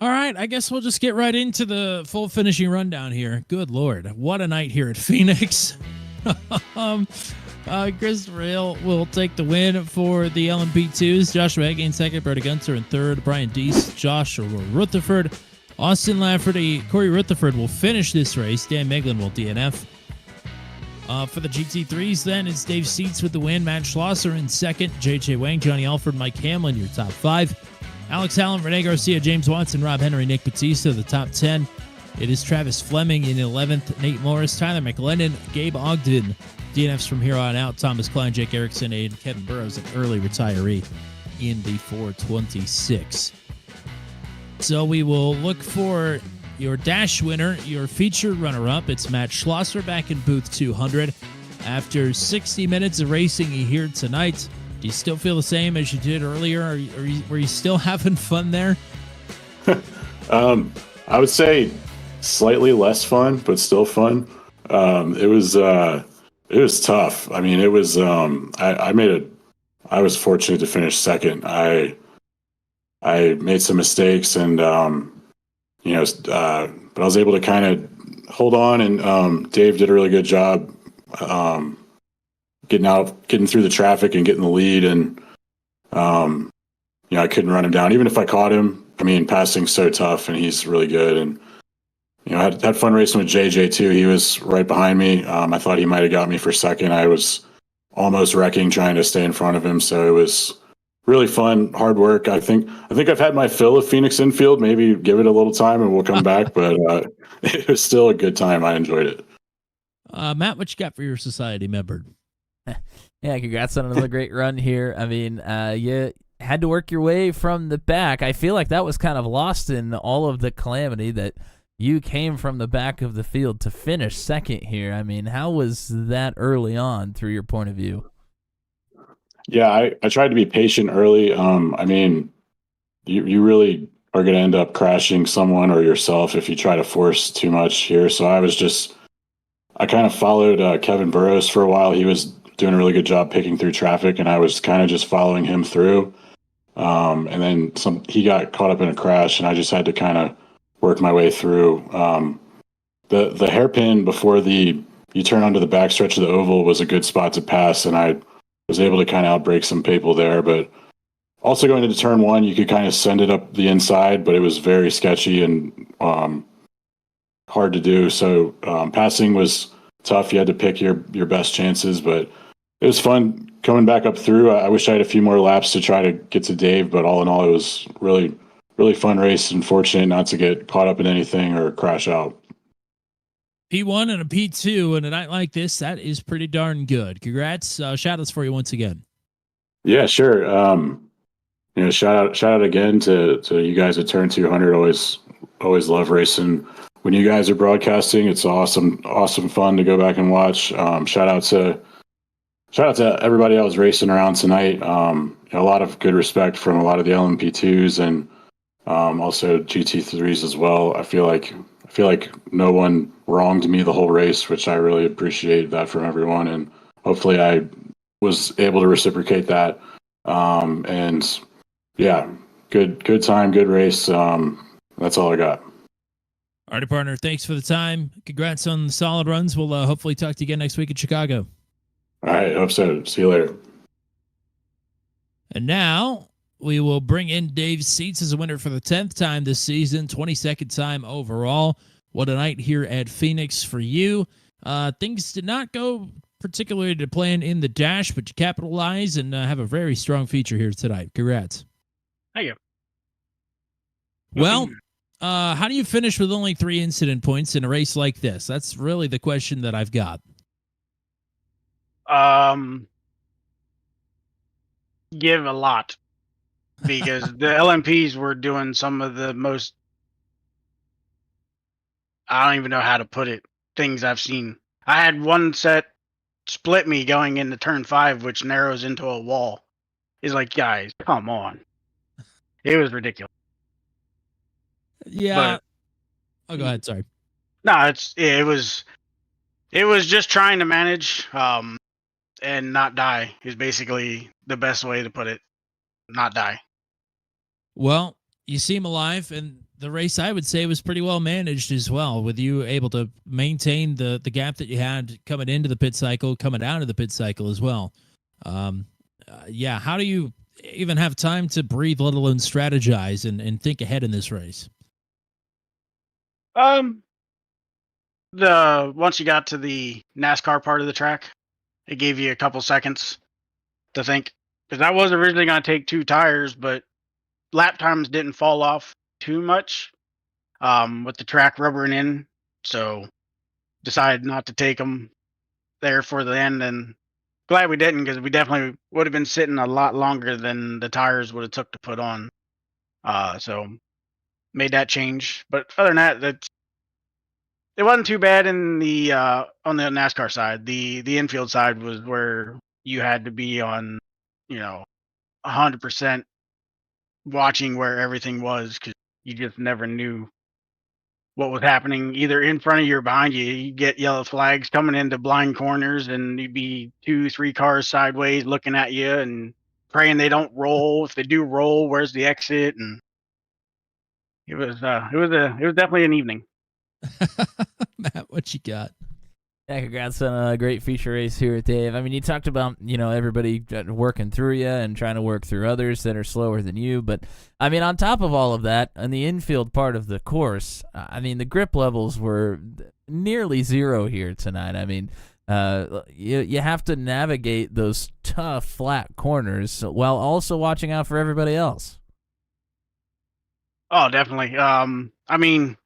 All right, I guess we'll just get right into the full finishing rundown here. Good Lord. What a night here at Phoenix. Christopher Hill will take the win for the LMP2s. Joshua Hagee in second, Brody Gunter in third, Brian Deese, Joshua Rutherford, Austin Lafferty, Corey Rutherford will finish this race. Dan Meglin will DNF. For the GT3s, then, it's Dave Seats with the win. Matt Schlosser in second, J.J. Wang, Johnny Alford, Mike Hamlin, your top 5. Alex Allen, Rene Garcia, James Watson, Rob Henry, Nick Batista, the top 10. It is Travis Fleming in 11th, Nate Morris, Tyler McLennan, Gabe Ogden. DNFs from here on out, Thomas Klein, Jake Erickson, and Kevin Burrows, an early retiree in the 426. So we will look for your dash winner, your featured runner-up. It's Matt Schlosser back in booth 200. After 60 minutes of racing here tonight, Do you still feel the same as you did earlier? Were you still having fun there? I would say slightly less fun, but still fun. It was tough. I mean, it was. I was fortunate to finish second. I made some mistakes, and but I was able to kind of hold on. And Dave did a really good job getting through the traffic and getting the lead. And I couldn't run him down, even if I caught him. I mean, passing's so tough, and he's really good. And I had fun racing with JJ too. He was right behind me. I thought he might have got me for second. I was almost wrecking trying to stay in front of him. So it was really fun, hard work. I think I've had my fill of Phoenix Infield. Maybe give it a little time and we'll come back. But it was still a good time. I enjoyed it. Matt, what you got for your society member? Yeah, congrats on another great run here. I mean, you had to work your way from the back. I feel like that was kind of lost in all of the calamity that you came from the back of the field to finish second here. I mean, how was that early on through your point of view? Yeah, I tried to be patient early. I mean, you really are going to end up crashing someone or yourself if you try to force too much here. So I kind of followed Kevin Burrows for a while. He was doing a really good job picking through traffic, and I was kind of just following him through. And then he got caught up in a crash, and I just had to kind of work my way through. The hairpin before you turn onto the backstretch of the oval was a good spot to pass, and I was able to kind of outbrake some people there. But also going into turn one, you could kind of send it up the inside, but it was very sketchy and hard to do. So passing was tough. You had to pick your best chances, but it was fun coming back up through. I wish I had a few more laps to try to get to Dave, but all in all, it was really, really fun race, and fortunate not to get caught up in anything or crash out. P1 and a P2 and a night like this, that is pretty darn good. Congrats. Shout outs for you once again. Yeah, sure. Shout out again to you guys at Turn 200. Always love racing. When you guys are broadcasting, it's awesome fun to go back and watch. Shout out to everybody I was racing around tonight. A lot of good respect from a lot of the LMP2s and also GT3s as well. I feel like no one wronged me the whole race, which I really appreciate that from everyone, and hopefully I was able to reciprocate that. And yeah, good time, good race. That's all I got. All right, partner. Thanks for the time. Congrats on the solid runs. We'll hopefully talk to you again next week in Chicago. All right, hope so. See you later. And now we will bring in Dave Seats as a winner for the 10th time this season, 22nd time overall. What a night here at Phoenix for you. Things did not go particularly to plan in the dash, but you capitalize and have a very strong feature here tonight. Congrats. Thank you. Well, how do you finish with only 3 incident points in a race like this? That's really the question that I've got. Give a lot, because the LMPs were doing some of the most, I don't even know how to put it, things I've seen. I had one set split me going into turn 5, which narrows into a wall. It's like, guys, come on. It was ridiculous. Yeah. Go ahead. Sorry. No, it was just trying to manage and not die is basically the best way to put it. Not die. Well, you seem alive, and the race, I would say, was pretty well managed as well, with you able to maintain the gap that you had coming into the pit cycle, coming out of the pit cycle as well. Yeah, how do you even have time to breathe, let alone strategize and think ahead in this race? Once you got to the NASCAR part of the track, it gave you a couple seconds to think, because I was originally going to take 2 tires, but lap times didn't fall off too much with the track rubbering in, so decided not to take them there for the end, and glad we didn't, because we definitely would have been sitting a lot longer than the tires would have took to put on. So made that change, but other than that, it wasn't too bad in the on the NASCAR side. The infield side was where you had to be on 100% watching where everything was, because you just never knew what was happening either in front of you or behind you. You get yellow flags coming into blind corners, and you'd be 2, 3 cars sideways looking at you and praying they don't roll. If they do roll, where's the exit? And it was definitely an evening. Matt, what you got? Yeah, congrats on a great feature race here, Dave. I mean, you talked about, everybody working through you and trying to work through others that are slower than you. But, I mean, on top of all of that, on the infield part of the course, I mean, the grip levels were nearly zero here tonight. I mean, you have to navigate those tough, flat corners while also watching out for everybody else. Oh, definitely. I mean,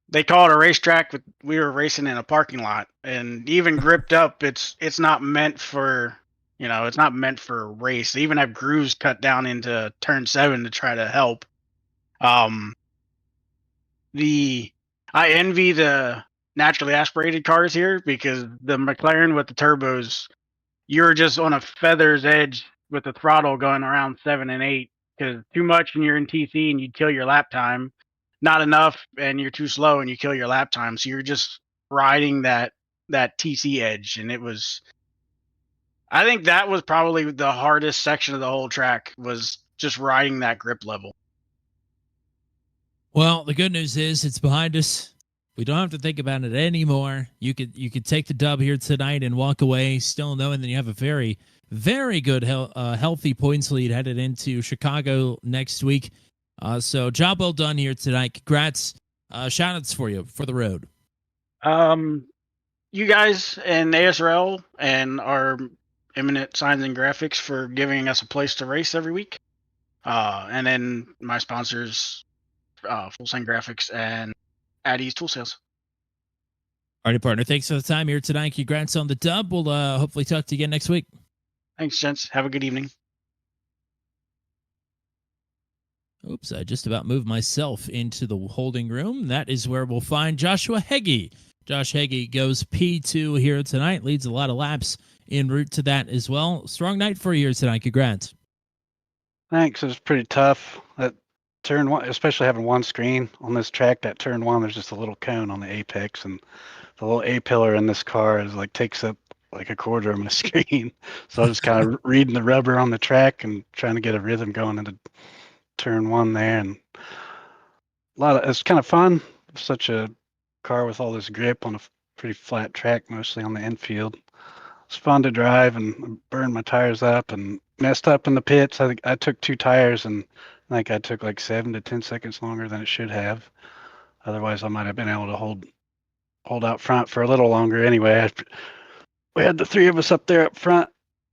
they call it a racetrack, but we were racing in a parking lot, and even gripped up, it's not meant for it's not meant for a race. They even have grooves cut down into turn 7 to try to help. I envy the naturally aspirated cars here, because the McLaren with the turbos, you're just on a feather's edge with the throttle going around 7 and 8, because too much and you're in TC and you kill your lap time. Not enough and you're too slow and you kill your lap time. So you're just riding that TC edge. And I think that was probably the hardest section of the whole track, was just riding that grip level. Well, the good news is it's behind us. We don't have to think about it anymore. You could take the dub here tonight and walk away still knowing that you have a very, very good healthy points lead headed into Chicago next week. So job well done here tonight. Congrats. Shout outs for you for the road. You guys and ASRL and our Eminent Signs and Graphics for giving us a place to race every week. And then my sponsors, Full Sign Graphics and Addie's Tool Sales. All right, partner. Thanks for the time here tonight. Congrats on the dub. We'll hopefully talk to you again next week. Thanks, gents. Have a good evening. Oops, I just about moved myself into the holding room. That is where we'll find Joshua Heggie. Josh Heggie goes P2 here tonight, leads a lot of laps en route to that as well. Strong night for you here tonight. Congrats. Thanks. It was pretty tough. That turn one, especially having one screen on this track, that turn one, there's just a little cone on the apex, and the little A pillar in this car is takes up like a quarter of my screen. So I was kind of reading the rubber on the track and trying to get a rhythm going into turn one there, and it's kind of fun. Such a car with all this grip on a pretty flat track, mostly on the infield. It's fun to drive, and burned my tires up and messed up in the pits. I think I took 2 tires, and I think I took like 7 to 10 seconds longer than it should have. Otherwise, I might have been able to hold out front for a little longer. Anyway, we had the 3 of us up there up front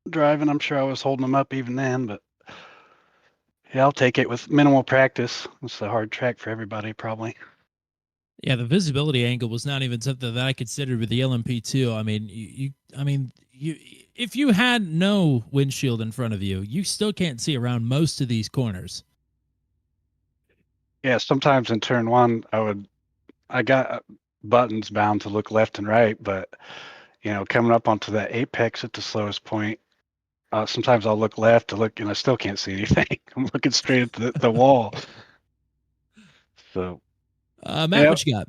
driving. I'm sure I was holding them up even then, but yeah, I'll take it with minimal practice. It's a hard track for everybody, probably. Yeah, the visibility angle was not even something that I considered with the LMP2. I mean, if you had no windshield in front of you, you still can't see around most of these corners. Yeah, sometimes in turn one, I got buttons bound to look left and right, but coming up onto that apex at the slowest point, sometimes I'll look left to look, and I still can't see anything. I'm looking straight at the wall. So, Matt, what you got?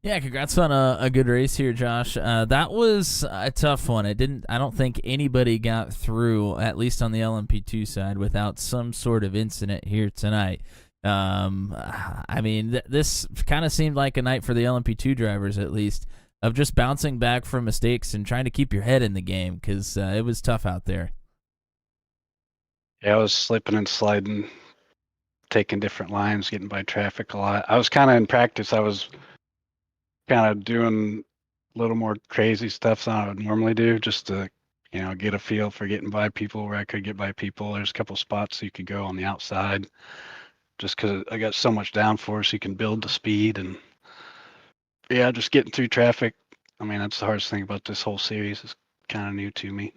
Yeah, congrats on a good race here, Josh. That was a tough one. I don't think anybody got through, at least on the LMP2 side, without some sort of incident here tonight. I mean, this kind of seemed like a night for the LMP2 drivers, at least, of just bouncing back from mistakes and trying to keep your head in the game, because it was tough out there. Yeah, I was slipping and sliding, taking different lines, getting by traffic a lot. I was kind of in practice. I was kind of doing a little more crazy stuff than I would normally do, just to get a feel for getting by people where I could get by people. There's a couple spots you could go on the outside, just because I got so much downforce. You can build the speed, and yeah, just getting through traffic. I mean, that's the hardest thing about this whole series. It's kind of new to me.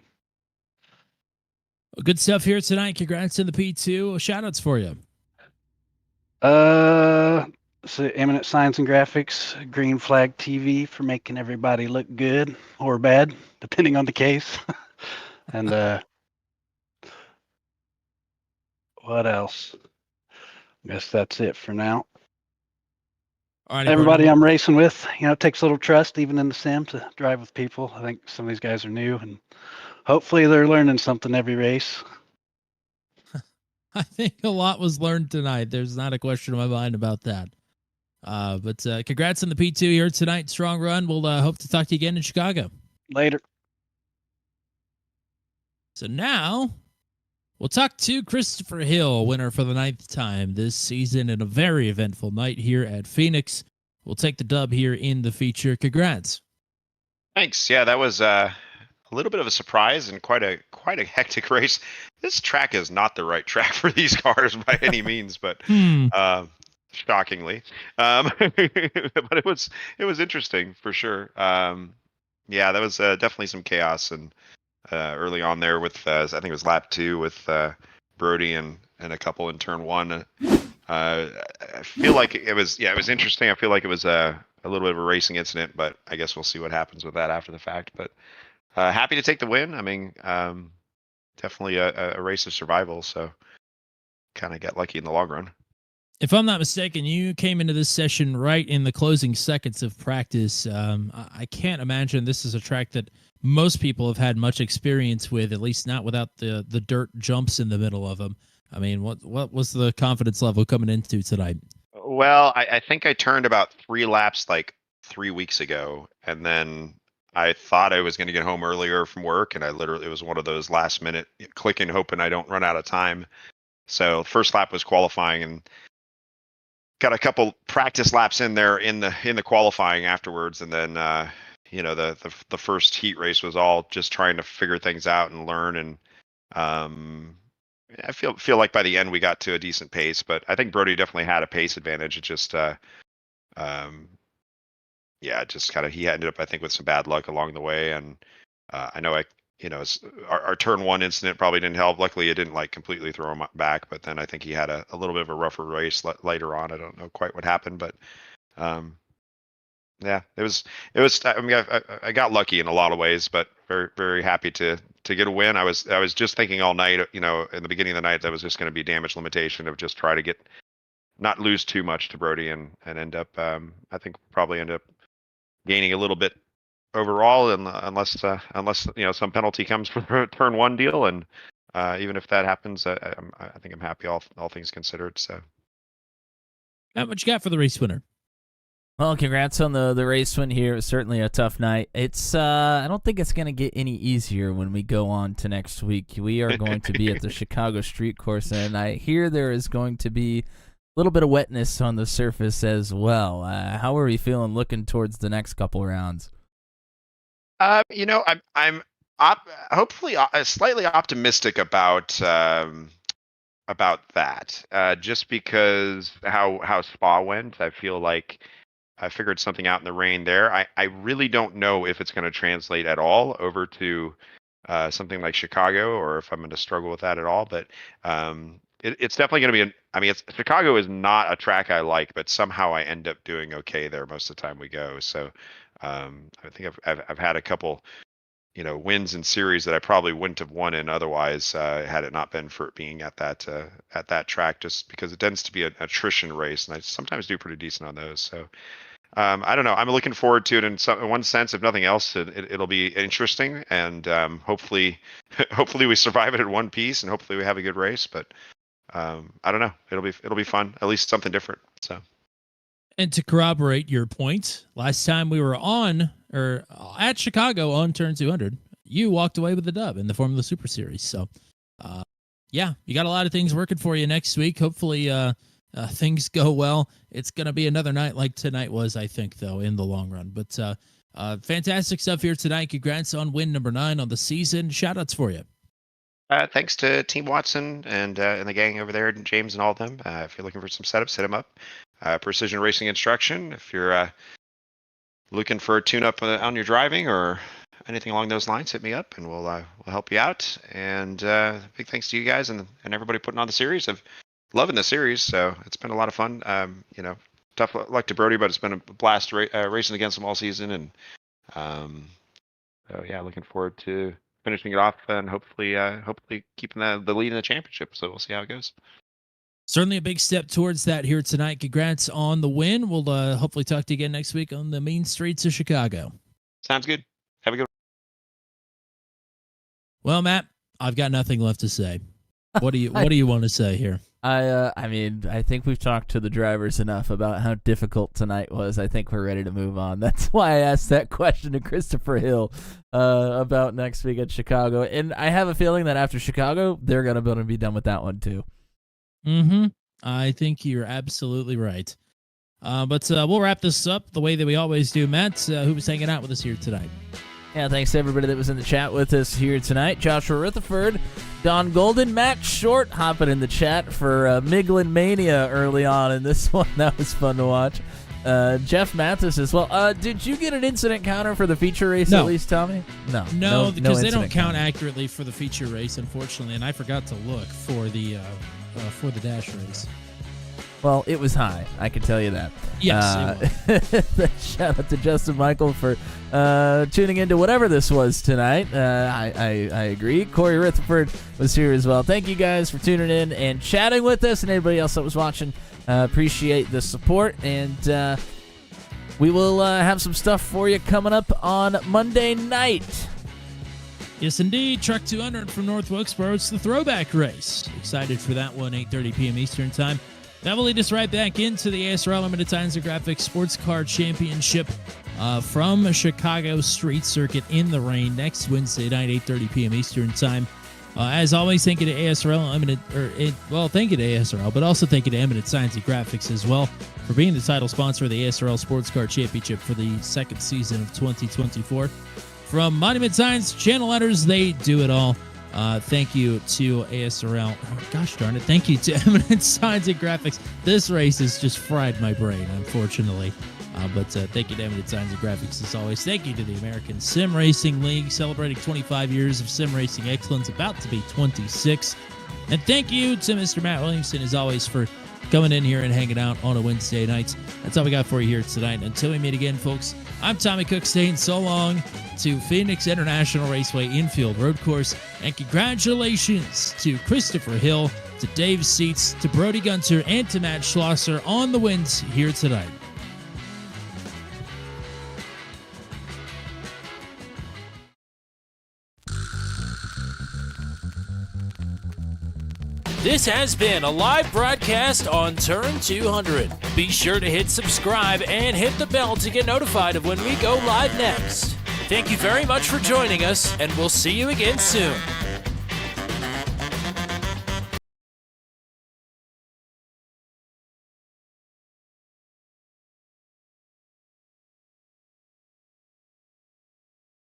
Well, good stuff here tonight. Congrats on the P2. Shout outs for you. So Eminent Signs and Graphics, Green Flag TV for making everybody look good or bad, depending on the case. And what else? Guess that's it for now. All right, Everybody Courtney. I'm racing with, it takes a little trust, even in the sim, to drive with people. I think some of these guys are new, and hopefully they're learning something every race. I think a lot was learned tonight. There's not a question in my mind about that. But congrats on the P2 here tonight. Strong run. We'll hope to talk to you again in Chicago. Later. So now we'll talk to Christopher Hill, winner for the 9th time this season in a very eventful night here at Phoenix. We'll take the dub here in the feature. Congrats. Thanks. Yeah, that was a little bit of a surprise and quite a hectic race. This track is not the right track for these cars by any means, but shockingly, but it was interesting for sure. Yeah, that was definitely some chaos and early on there with I think it was lap 2 with Brody and a couple in turn 1. I feel like it was interesting. I feel like it was a little bit of a racing incident, but I guess we'll see what happens with that after the fact. But happy to take the win. I mean, definitely a race of survival, so kind of got lucky in the long run. If I'm not mistaken, you came into this session right in the closing seconds of practice. I can't imagine this is a track that most people have had much experience with, at least not without the dirt jumps in the middle of them. I mean, what was the confidence level coming into tonight? Well, I think I turned about 3 laps like 3 weeks ago, and then I thought I was going to get home earlier from work, and it was one of those last minute clicking, hoping I don't run out of time. So first lap was qualifying, and got a couple practice laps in there in the qualifying afterwards, and then the first heat race was all just trying to figure things out and learn, and I feel like by the end we got to a decent pace, but I think Brody definitely had a pace advantage. It just just kind of he ended up I think with some bad luck along the way, and I know our turn 1 incident probably didn't help. Luckily, it didn't like completely throw him back, but then I think he had a little bit of a rougher race later on. I don't know quite what happened, but yeah, it was. I mean, I got lucky in a lot of ways, but very very happy to get a win. I was just thinking all night, in the beginning of the night, that was just going to be damage limitation of just try to not lose too much to Brody and end up. I think probably end up gaining a little bit overall, and unless some penalty comes for the turn 1 deal, and even if that happens, I think I'm happy all things considered. So, Matt, what you got for the race winner? Well, congrats on the race win here. It was certainly a tough night. It's I don't think it's going to get any easier when we go on to next week. We are going to be at the Chicago Street Course, and I hear there is going to be a little bit of wetness on the surface as well. How are we feeling looking towards the next couple rounds? I'm hopefully slightly optimistic about that, just because how Spa went. I feel like I figured something out in the rain there. I really don't know if it's going to translate at all over to something like Chicago, or if I'm going to struggle with that at all. But it's definitely going to be Chicago is not a track I like, but somehow I end up doing okay there most of the time we go. So I think I've had a couple wins in series that I probably wouldn't have won in otherwise had it not been for it being at that track, just because it tends to be an attrition race, and I sometimes do pretty decent on those. So I don't know. I'm looking forward to it in one sense. If nothing else, it'll be interesting, and hopefully we survive it in one piece, and hopefully we have a good race. But I don't know. It'll be fun. At least something different. So. And to corroborate your point, last time we were at Chicago on turn 200, you walked away with the dub in the Formula Super Series. So, yeah, you got a lot of things working for you next week. Hopefully, things go well. It's going to be another night like tonight was, I think, though, in the long run. But fantastic stuff here tonight. Congrats on win number 9 on the season. Shout-outs for you. Thanks to Team Watson and the gang over there, and James and all of them. If you're looking for some setups, hit them up. Precision Racing Instruction. If you're looking for a tune-up on your driving or anything along those lines, hit me up and we'll help you out. And big thanks to you guys and everybody putting on the series. I'm loving the series, so it's been a lot of fun. Tough luck to Brody, but it's been a blast racing against him all season. And so yeah, looking forward to finishing it off and hopefully keeping the lead in the championship. So we'll see how it goes. Certainly a big step towards that here tonight. Congrats on the win. We'll hopefully talk to you again next week on the mean streets of Chicago. Sounds good. Have a good one. Well, Matt, I've got nothing left to say. What do you want to say here? I mean, I think we've talked to the drivers enough about how difficult tonight was. I think we're ready to move on. That's why I asked that question to Christopher Hill about next week at Chicago. And I have a feeling that after Chicago, they're going to be done with that one too. Mm-hmm. I think you're absolutely right. But we'll wrap this up the way that we always do. Matt, who was hanging out with us here tonight? Yeah, thanks to everybody that was in the chat with us here tonight. Joshua Rutherford, Don Golden, Matt Short hopping in the chat for Miglin Mania early on in this one. That was fun to watch. Jeff Mathis as well. Did you get an incident counter for the feature race at least, Tommy? No, because they don't count accurately for the feature race, unfortunately, and I forgot to look for the dash race. Well, it was high. I can tell you that. Yes. Shout out to Justin Michael for tuning into whatever this was tonight. I agree. Corey Rutherford was here as well. Thank you guys for tuning in and chatting with us, and everybody else that was watching. Appreciate the support, and we will have some stuff for you coming up on Monday night. Yes, indeed. Truck 200 from North Wilkesboro. It's the throwback race. Excited for that one, 8:30 p.m. Eastern Time. That will lead us right back into the ASRL Limited Signs and Graphics Sports Car Championship from Chicago Street Circuit in the rain next Wednesday night, 8:30 p.m. Eastern Time. As always, thank you to ASRL thank you to ASRL, but also thank you to Eminent Signs and Graphics as well for being the title sponsor of the ASRL Sports Car Championship for the second season of 2024. From Monument Signs, channel letters, they do it all. Thank you to ASRL. Gosh darn it. Thank you to Eminent Signs and Graphics. This race has just fried my brain, unfortunately. But thank you to Eminent Signs and Graphics as always. Thank you to the American Sim Racing League, celebrating 25 years of sim racing excellence, about to be 26. And thank you to Mr. Matt Williamson, as always, for coming in here and hanging out on a Wednesday night. That's all we got for you here tonight. Until we meet again, folks, I'm Tommy Cook saying so long to Phoenix International Raceway Infield Road Course, and congratulations to Christopher Hill, to Dave Seats, to Brody Gunter, and to Matt Schlosser on the wins here tonight. This has been a live broadcast on Turn 200. Be sure to hit subscribe and hit the bell to get notified of when we go live next. Thank you very much for joining us, and we'll see you again soon.